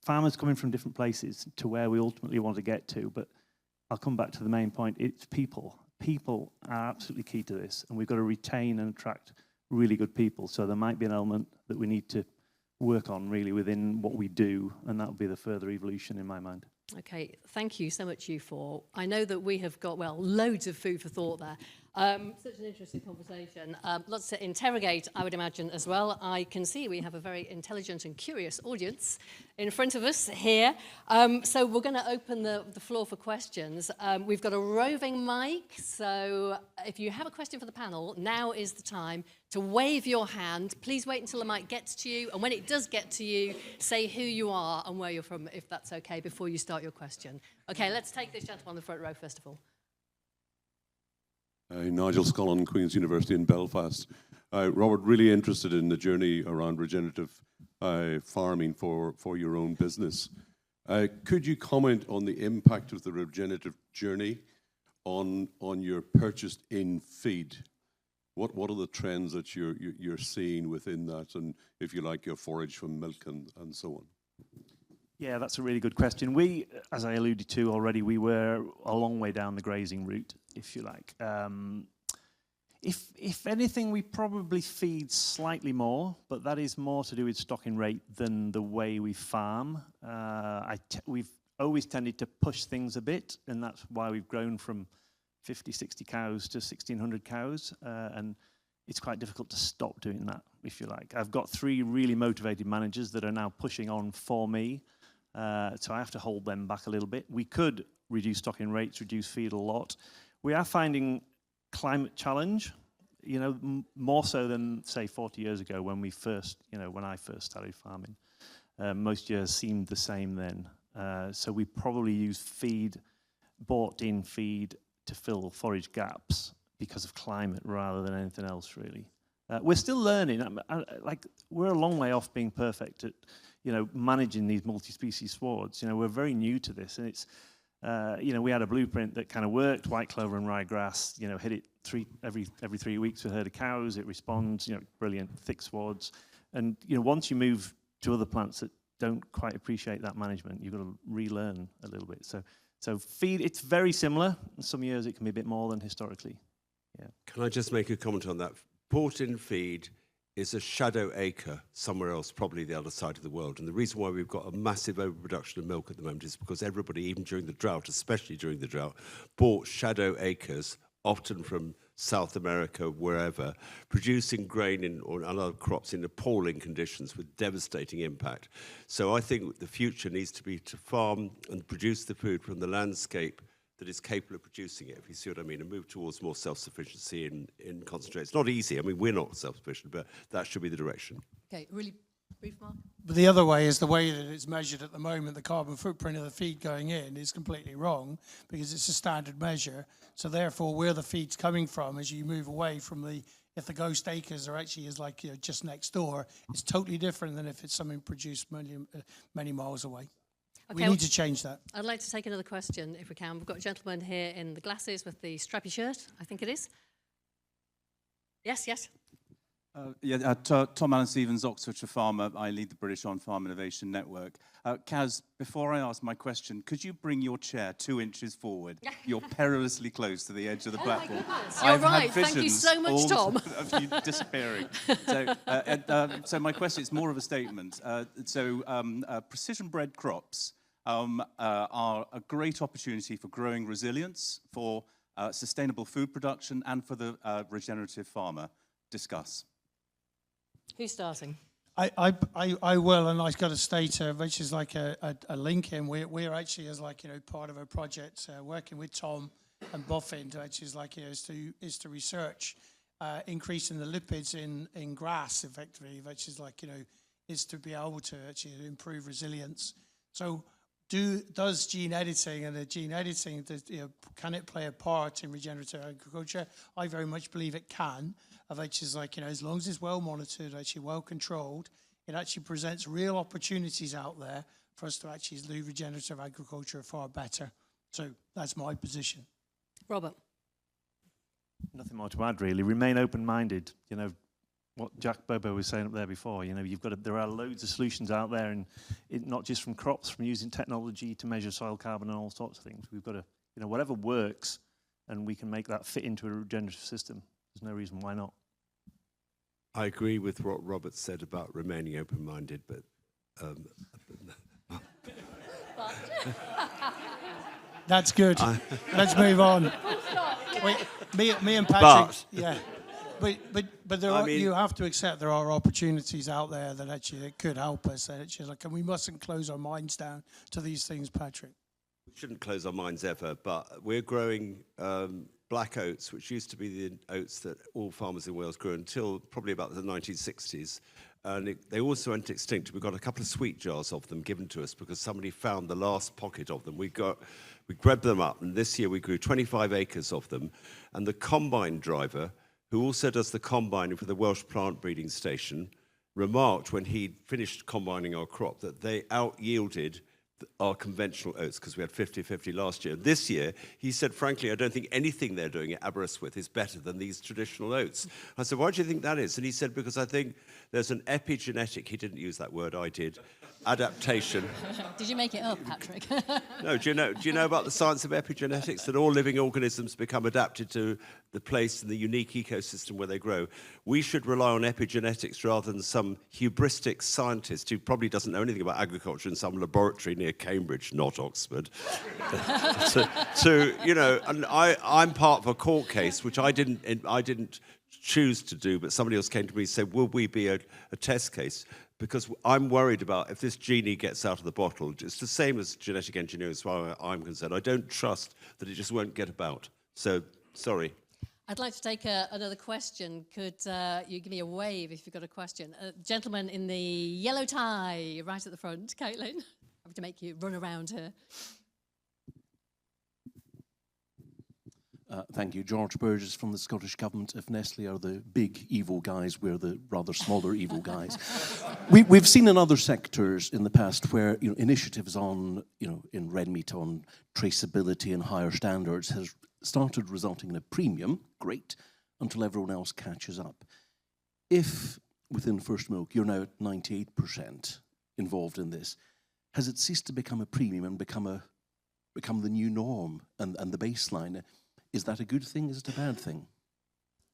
farmers coming from different places to where we ultimately want to get to. But I'll come back to the main point. It's people. People are absolutely key to this. And we've got to retain and attract really good people. So there might be an element that we need to work on really within what we do, and that will be the further evolution in my mind. Okay, thank you so much, you four. I know that we have got, loads of food for thought there. Such an interesting conversation. Lots to interrogate, I would imagine, as well. I can see we have a very intelligent and curious audience in front of us here. So we're going to open the floor for questions. We've got a roving mic, so if you have a question for the panel, now is the time to wave your hand. Please wait until the mic gets to you, and when it does get to you, say who you are and where you're from, if that's okay, before you start your question. Okay, let's take this gentleman on the front row first of all. Nigel Scullin, Queen's University in Belfast. Robert, really interested in the journey around regenerative farming for your own business. Could you comment on the impact of the regenerative journey on your purchased in feed? What are the trends that you're seeing within that, and if you like, your forage from milk and so on? Yeah, that's a really good question. We, as I alluded to already, we were a long way down the grazing route, if you like. If anything, we probably feed slightly more, but that is more to do with stocking rate than the way we farm. We've always tended to push things a bit, and that's why we've grown from 50, 60 cows to 1,600 cows, and it's quite difficult to stop doing that, if you like. I've got 3 really motivated managers that are now pushing on for me, so I have to hold them back a little bit. We could reduce stocking rates, reduce feed a lot. We are finding climate challenge, you know, more so than, say, 40 years ago when we first, you know, when I first started farming. Most years seemed the same then. So we probably use feed, bought-in feed, to fill forage gaps because of climate rather than anything else, really. We're still learning. Like, we're a long way off being perfect at, you know, managing these multi-species swards. You know, we're very new to this, and it's, you know, we had a blueprint that kind of worked, white clover and ryegrass, you know, hit it every 3 weeks with a herd of cows, it responds, you know, brilliant, thick swads. And, you know, once you move to other plants that don't quite appreciate that management, you've got to relearn a little bit. So feed, it's very similar. In some years it can be a bit more than historically. Yeah. Can I just make a comment on that? Bought-in feed is a shadow acre somewhere else, probably the other side of the world. And the reason why we've got a massive overproduction of milk at the moment is because everybody, even during the drought, especially during the drought, bought shadow acres, often from South America, wherever, producing grain or other crops in appalling conditions with devastating impact. So I think the future needs to be to farm and produce the food from the landscape that is capable of producing it, if you see what I mean, and move towards more self-sufficiency in concentrate. It's not easy. I mean, we're not self-sufficient, but that should be the direction. Okay, really brief, Mark. But the other way is the way that it's measured at the moment. The carbon footprint of the feed going in is completely wrong because it's a standard measure. So therefore, where the feed's coming from as you move away from the, if the ghost acres are actually is like, you know, just next door, it's totally different than if it's something produced many miles away. Okay, we need to change that. I'd like to take another question, if we can. We've got a gentleman here in the glasses with the strappy shirt, I think it is. Yes, yes. Tom Allen Stevens, Oxfordshire farmer. I lead the British On-Farm Innovation Network. Kaz, before I ask my question, could you bring your chair 2 inches forward? You're perilously close to the edge of the platform. My goodness. You're right. Thank you so much, Tom. Of you disappearing. So my question is more of a statement. Precision-bred crops are a great opportunity for growing resilience, for sustainable food production, and for the regenerative farmer. Discuss. Who's starting? I will, and I've got to state, which is like a link in. We're actually, as like, you know, part of a project working with Tom and Buffin, which is like, you know, is to research increasing the lipids in grass, effectively, which is like, you know, is to be able to actually improve resilience. So, does gene editing and the gene editing, you know, can it play a part in regenerative agriculture? I very much believe it can. Which is like, you know, as long as it's well monitored, actually well controlled, it actually presents real opportunities out there for us to actually do regenerative agriculture far better. So that's my position. Robert. Nothing more to add, really. Remain open-minded. You know, what Jack Bobo was saying up there before, you know, there are loads of solutions out there, and not just from crops, from using technology to measure soil carbon and all sorts of things. We've got to, you know, whatever works, and we can make that fit into a regenerative system. There's no reason why not. I agree with what Robert said about remaining open-minded, but... That's good. Let's move on. Me and Patrick... Yeah. But there are, you have to accept there are opportunities out there that actually could help us. Actually, like, and we mustn't close our minds down to these things, Patrick. We shouldn't close our minds ever, but we're growing... black oats, which used to be the oats that all farmers in Wales grew until probably about the 1960s. And they also went extinct. We got a couple of sweet jars of them given to us because somebody found the last pocket of them. We grabbed them up, and this year we grew 25 acres of them. And the combine driver, who also does the combining for the Welsh plant breeding station, remarked when he'd finished combining our crop that they out-yielded our conventional oats, because we had 50-50 last year. This year, he said, frankly, I don't think anything they're doing at Aberystwyth is better than these traditional oats. I said, why do you think that is? And he said, because I think there's an epigenetic, he didn't use that word, I did, adaptation. Did you make it up, Patrick? No, do you know about the science of epigenetics, that all living organisms become adapted to the place and the unique ecosystem where they grow? We should rely on epigenetics rather than some hubristic scientist who probably doesn't know anything about agriculture in some laboratory near Cambridge, not Oxford. And I'm part of a court case, which I didn't choose to do, but somebody else came to me and said, will we be a test case? Because I'm worried about if this genie gets out of the bottle. It's the same as genetic engineering as far as I'm concerned. I don't trust that it just won't get about. So, sorry. I'd like to take another question. Could you give me a wave if you've got a question? Gentleman in the yellow tie, right at the front. Caitlin, I have to make you run around here. Thank you. George Burgess from the Scottish Government. If Nestlé are the big evil guys, we're the rather smaller evil guys. We've seen in other sectors in the past where initiatives on, in red meat on traceability and higher standards has started resulting in a premium, great, until everyone else catches up. If within First Milk you're now at 98% involved in this, has it ceased to become a premium and become the new norm and the baseline? Is that a good thing? Is it a bad thing?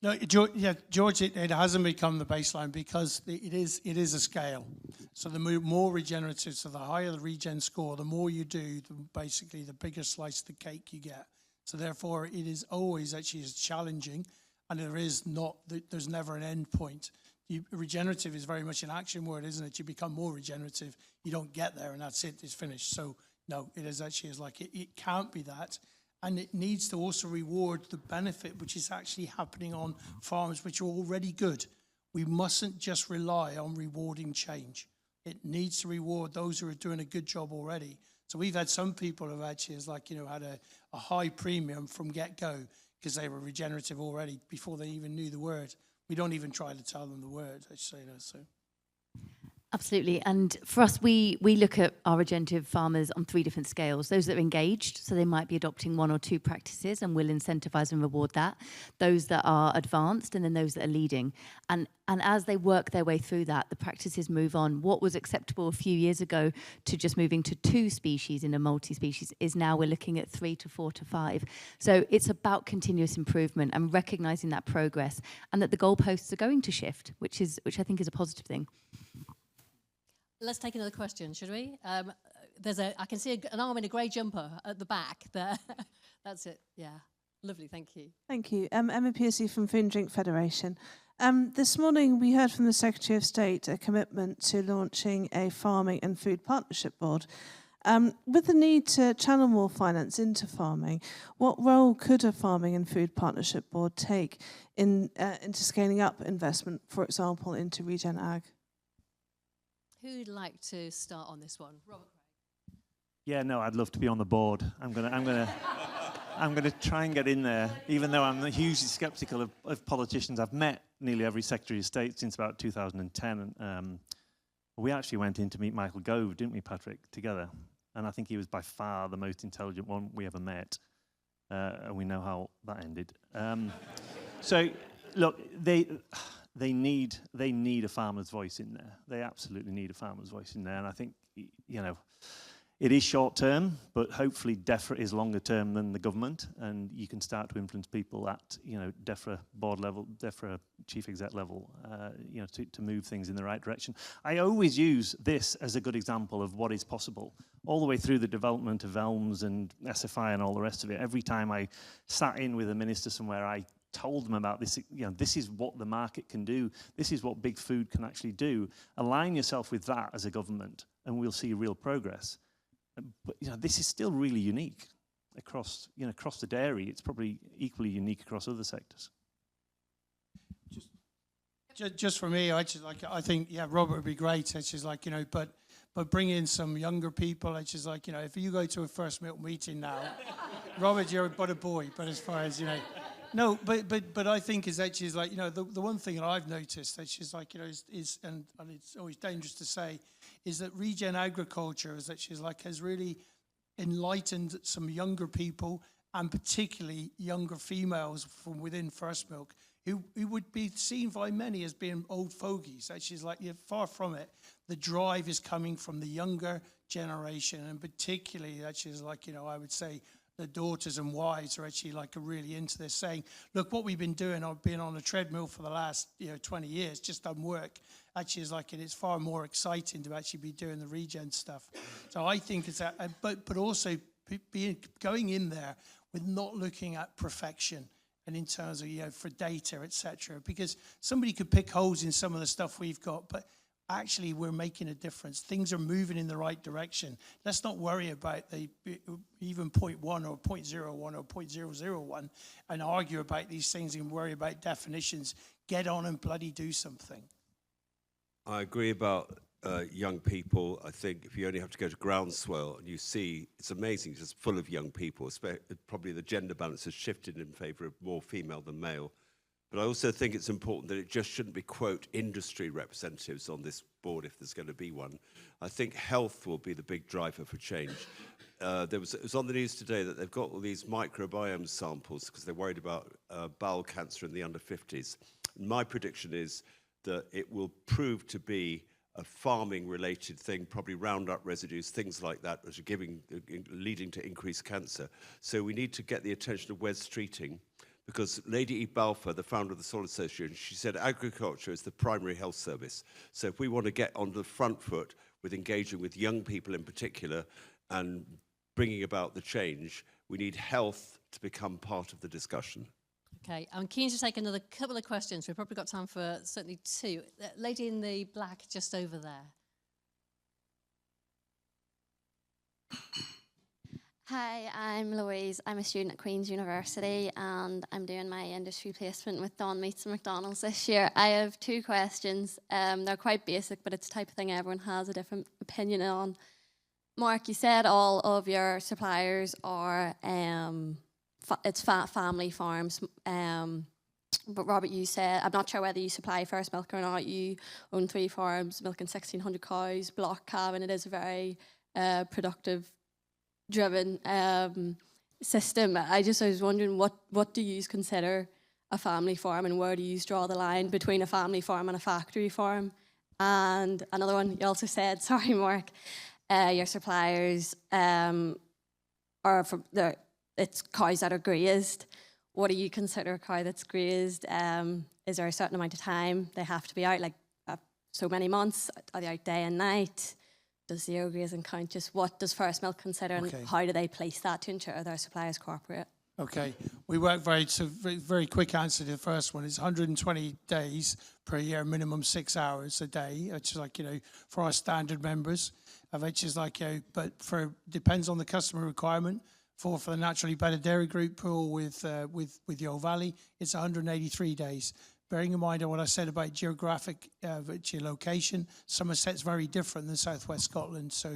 No, George, it hasn't become the baseline because it is a scale. So the more regenerative, so the higher the regen score, the more you do, basically the bigger slice of the cake you get. So therefore, it is always actually as challenging, and there's never an end point. Regenerative is very much an action word, isn't it? You become more regenerative, you don't get there, and that's it, it's finished. So no, it is actually it can't be that. And it needs to also reward the benefit which is actually happening on farms which are already good. We mustn't just rely on rewarding change. It needs to reward those who are doing a good job already. So we've had some people who have actually had a high premium from get-go because they were regenerative already before they even knew the word. We don't even try to tell them the word, so. Absolutely. And for us, we look at our regenerative farmers on 3 different scales. Those that are engaged, so they might be adopting 1 or 2 practices and we'll incentivise and reward that. Those that are advanced, and then those that are leading. And as they work their way through that, the practices move on. What was acceptable a few years ago to just moving to 2 species in a multi-species is now we're looking at 3 to 4 to 5. So it's about continuous improvement and recognising that progress and that the goalposts are going to shift, which I think is a positive thing. Let's take another question, should we? I can see an arm in a grey jumper at the back there. That's it, yeah. Lovely, thank you. Thank you. Emma Piercy from Food and Drink Federation. This morning we heard from the Secretary of State a commitment to launching a farming and food partnership board. With the need to channel more finance into farming, what role could a farming and food partnership board take into scaling up investment, for example, into regen ag? Who'd like to start on this one? Robert Craig. Yeah, no, I'd love to be on the board. I'm gonna try and get in there, even though I'm hugely sceptical of politicians. I've met nearly every Secretary of State since about 2010. And, we actually went in to meet Michael Gove, didn't we, Patrick, together? And I think he was by far the most intelligent one we ever met. And we know how that ended. So, look, they need a farmer's voice in there. They absolutely need a farmer's voice in there. And I think, it is short term, but hopefully DEFRA is longer term than the government, and you can start to influence people at DEFRA board level, DEFRA chief exec level, to move things in the right direction. I always use this as a good example of what is possible, all the way through the development of ELMS and SFI and all the rest of it. Every time I sat in with a minister somewhere, I told them about this, this is what the market can do. This is what big food can actually do. Align yourself with that as a government, and we'll see real progress. But this is still really unique across the dairy. It's probably equally unique across other sectors. Just for me, I think Robert would be great. It's just but bring in some younger people. It's just if you go to a First Milk meeting now, Robert, you're but a boy. But as far as No, but I think is actually is like, you know, the one thing that I've noticed that she's like, you know, is and it's always dangerous to say, is that regen agriculture is that she's like has really enlightened some younger people, and particularly younger females from within First Milk, who would be seen by many as being old fogies. Actually, it's like, you're far from it. The drive is coming from the younger generation, and particularly, actually, is like, you know, I would say the daughters and wives are actually like really into this, saying, look, what we've been doing, I've been on a treadmill for the last 20 years, just done work. Actually, is like it's far more exciting to actually be doing the regen stuff. So I think it's that, but also going in there with not looking at perfection and in terms of, for data, etc. Because somebody could pick holes in some of the stuff we've got, but actually we're making a difference. Things are moving in the right direction. Let's not worry about the even 0.1 or 0.01 or 0.001 and argue about these things and worry about definitions. Get on and bloody do something. I agree about young people. I think if you only have to go to Groundswell and you see, it's amazing, just full of young people. Probably the gender balance has shifted in favor of more female than male. But I also think it's important that it just shouldn't be, quote, industry representatives on this board if there's going to be one. I think health will be the big driver for change. It was on the news today that they've got all these microbiome samples because they're worried about bowel cancer in the under 50s. My prediction is that it will prove to be a farming-related thing, probably Roundup residues, things like that, which are leading to increased cancer. So we need to get the attention of Wes Streeting, because Lady E. Balfour, the founder of the Soil Association, she said agriculture is the primary health service. So if we want to get on the front foot with engaging with young people in particular and bringing about the change, we need health to become part of the discussion. Okay, I'm keen to take another couple of questions. We've probably got time for certainly two. Lady in the black just over there. Hi, I'm Louise. I'm a student at Queen's University and I'm doing my industry placement with Don Meats and McDonald's this year. I have two questions. They're quite basic, but it's the type of thing everyone has a different opinion on. Mark, you said all of your suppliers are family farms. But Robert, you said, I'm not sure whether you supply First Milk or not, you own 3 farms, milking 1,600 cows, block calving. It is a very productive driven system. I was wondering what do you consider a family farm and where do you draw the line between a family farm and a factory farm? And another one, you also said, sorry Mark, your suppliers are from it's cows that are grazed. What do you consider a cow that's grazed? Is there a certain amount of time they have to be out, like so many months? Are they out day and night? Does zero grazing count? Just what does First Milk consider, and how do they place that to ensure their suppliers cooperate? Okay, we work very quick answer to the first one. It's 120 days per year, minimum 6 hours a day, which is like, for our standard members, which is like, but depends on the customer requirement. For the naturally better dairy group pool with Yeo Valley, it's 183 days. Bearing in mind what I said about geographic location, Somerset's very different than southwest Scotland, so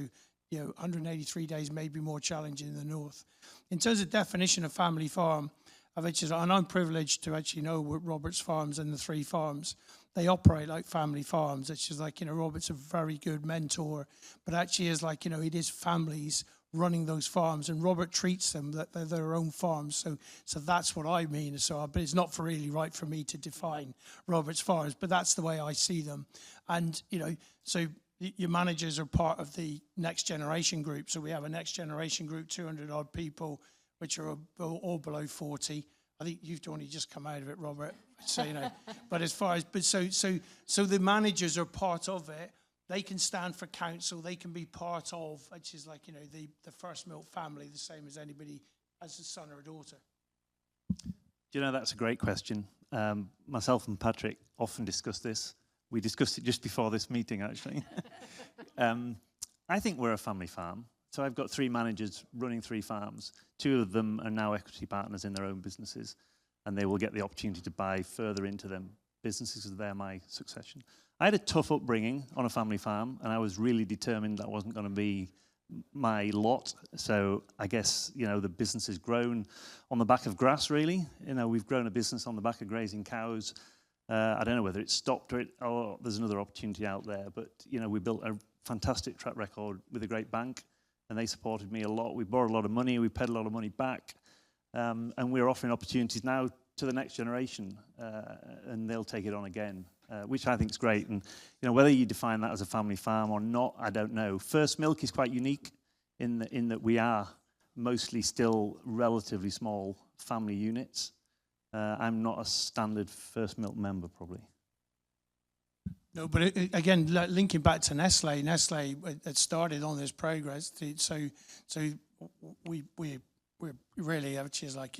183 days may be more challenging in the north. In terms of definition of family farm, and I'm privileged to actually know Robert's farms and the 3 farms. They operate like family farms. It's just like, Robert's a very good mentor, but actually is like, it is families running those farms, and Robert treats them that they're their own farms. So that's what I mean. But it's not really right for me to define Robert's farms, but that's the way I see them. And so your managers are part of the next generation group. So we have a next generation group, 200 odd people, which are all below 40. I think you've only just come out of it, Robert. So but as far as so the managers are part of it. They can stand for council. They can be part of, which is like, the First Milk family, the same as anybody as a son or a daughter. That's a great question. Myself and Patrick often discuss this. We discussed it just before this meeting, actually. I think we're a family farm. So I've got 3 managers running 3 farms. 2 of them are now equity partners in their own businesses, and they will get the opportunity to buy further into them businesses because they're my succession. I had a tough upbringing on a family farm, and I was really determined that wasn't going to be my lot. So I guess, the business has grown on the back of grass, really. We've grown a business on the back of grazing cows. I don't know whether it's stopped or there's another opportunity out there, but, we built a fantastic track record with a great bank, and they supported me a lot. We borrowed a lot of money, we paid a lot of money back, and we're offering opportunities now to the next generation, and they'll take it on again, which I think is great. And whether you define that as a family farm or not, I don't know. First Milk is quite unique in that we are mostly still relatively small family units. I'm not a standard First Milk member, probably. No, but again, linking back to Nestlé had started on this progress. So we're really actually like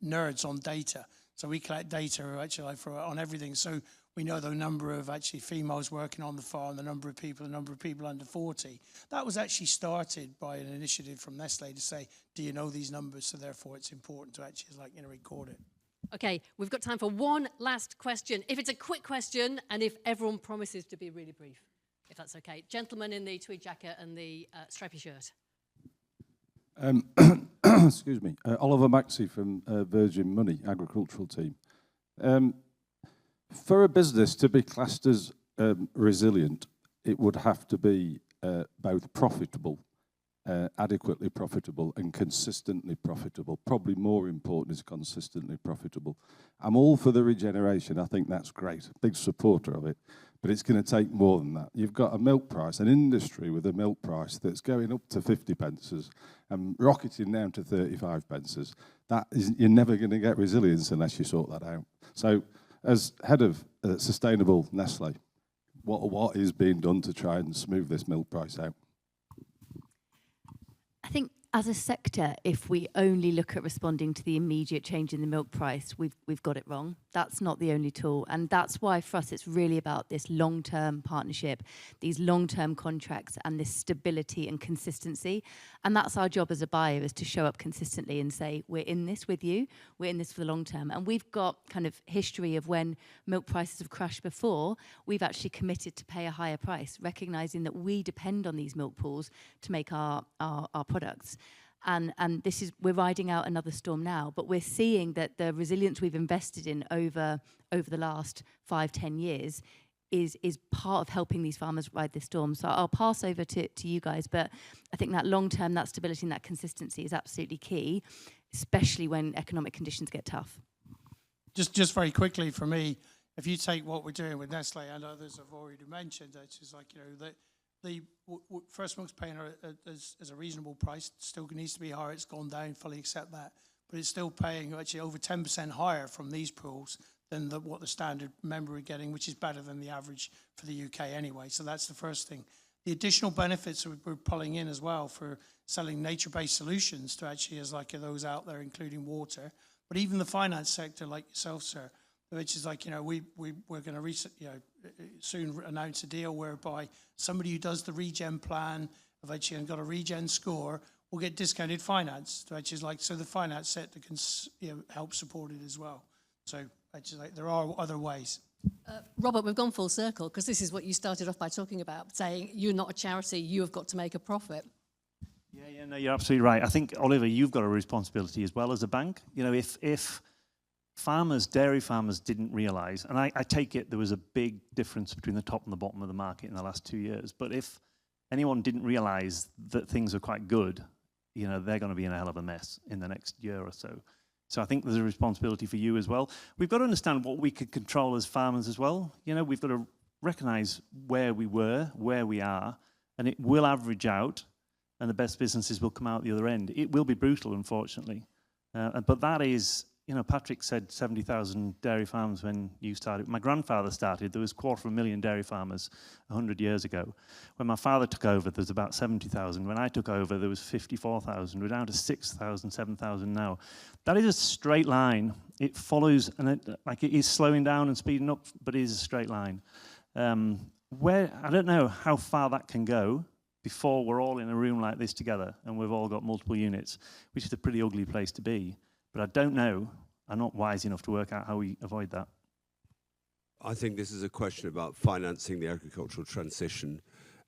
nerds on data. So we collect data actually on everything. So we know the number of actually females working on the farm, the number of people under 40. That was actually started by an initiative from Nestlé to say, do you know these numbers? So therefore it's important to actually record it. Okay, we've got time for one last question. If it's a quick question, and if everyone promises to be really brief, if that's okay. Gentleman in the tweed jacket and the stripy shirt. Excuse me. Oliver Maxey from Virgin Money agricultural team. For a business to be classed as resilient, it would have to be both profitable, adequately profitable and consistently profitable. Probably more important is consistently profitable. I'm all for the regeneration. I think that's great. Big supporter of it. But it's going to take more than that. You've got a milk price, an industry with a milk price that's going up to 50 pences and rocketing down to 35 pences. You're never going to get resilience unless you sort that out. So as head of sustainable Nestlé, what is being done to try and smooth this milk price out? I think as a sector, if we only look at responding to the immediate change in the milk price, we've got it wrong. That's not the only tool. And that's why for us, it's really about this long-term partnership, these long-term contracts and this stability and consistency. And that's our job as a buyer, is to show up consistently and say, we're in this with you, we're in this for the long term. And we've got kind of history of when milk prices have crashed before, we've actually committed to pay a higher price, recognizing that we depend on these milk pools to make our products. And we're riding out another storm now, but we're seeing that the resilience we've invested in over the last 5-10 years is part of helping these farmers ride this storm. So I'll pass over to you guys, but I think that long term, that stability and that consistency is absolutely key, especially when economic conditions get tough. Just very quickly for me, if you take what we're doing with Nestlé, and others have already mentioned, it's just like, that the First Milk's paying as a reasonable price. Still needs to be higher. It's gone down. Fully accept that, but it's still paying actually over 10% higher from these pools than what the standard member are getting, which is better than the average for the UK anyway. So that's the first thing. The additional benefits we're pulling in as well for selling nature-based solutions to actually as like those out there, including water, but even the finance sector, like yourself, sir, which is like, we're going to soon announce a deal whereby somebody who does the regen plan of actually and got a regen score will get discounted finance, which is like, so the finance sector can help support it as well. So actually, like, there are other ways. Robert, we've gone full circle because this is what you started off by talking about, saying you're not a charity, you have got to make a profit. Yeah, no, you're absolutely right. I think, Oliver, you've got a responsibility as well as a bank. If dairy farmers didn't realise, and I take it there was a big difference between the top and the bottom of the market in the last 2 years, but if anyone didn't realise that things are quite good, they're going to be in a hell of a mess in the next year or so. So I think there's a responsibility for you as well. We've got to understand what we can control as farmers as well. We've got to recognise where we were, where we are, and it will average out, and the best businesses will come out the other end. It will be brutal, unfortunately, but that is... Patrick said 70,000 dairy farms when you started. My grandfather started, there was 250,000 dairy farmers 100 years ago. When my father took over, there was about 70,000. When I took over, there was 54,000. We're down to 6,000, 7,000 now. That is a straight line. It follows, and it is slowing down and speeding up, but it is a straight line. I don't know how far that can go before we're all in a room like this together and we've all got multiple units, which is a pretty ugly place to be. But I don't know. I'm not wise enough to work out how we avoid that. I think this is a question about financing the agricultural transition.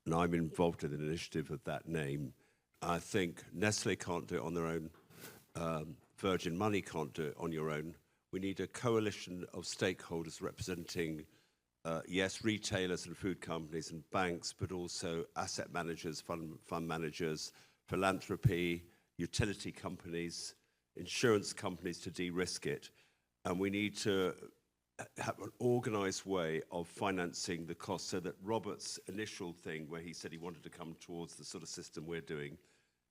and I'm involved in an initiative of that name. I think Nestlé can't do it on their own. Virgin Money can't do it on your own. We need a coalition of stakeholders representing, yes, retailers and food companies and banks, but also asset managers, fund managers, philanthropy, utility companies, insurance companies to de-risk it. And we need to have an organised way of financing the cost, so that Robert's initial thing where he said he wanted to come towards the sort of system we're doing,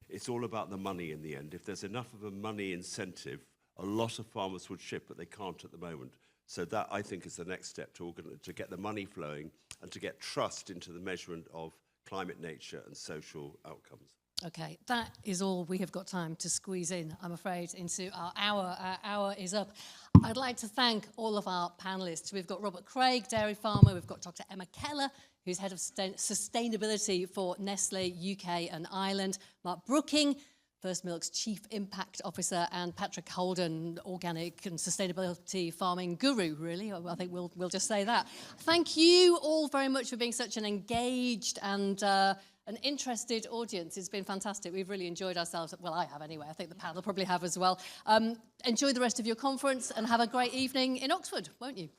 it's all about the money in the end. If there's enough of a money incentive, a lot of farmers would ship, but they can't at the moment. So that, I think, is the next step to get the money flowing and to get trust into the measurement of climate, nature and social outcomes. Okay, that is all we have got time to squeeze in, I'm afraid, into our hour. Our hour is up. I'd like to thank all of our panellists. We've got Robert Craig, dairy farmer. We've got Dr. Emma Keller, who's head of sustainability for Nestlé UK and Ireland. Mark Brooking, First Milk's Chief Impact Officer, and Patrick Holden, organic and sustainability farming guru, really. I think we'll just say that. Thank you all very much for being such an engaged and an interested audience. It's been fantastic. We've really enjoyed ourselves. Well, I have anyway. I think the panel probably have as well. Enjoy the rest of your conference and have a great evening in Oxford, won't you?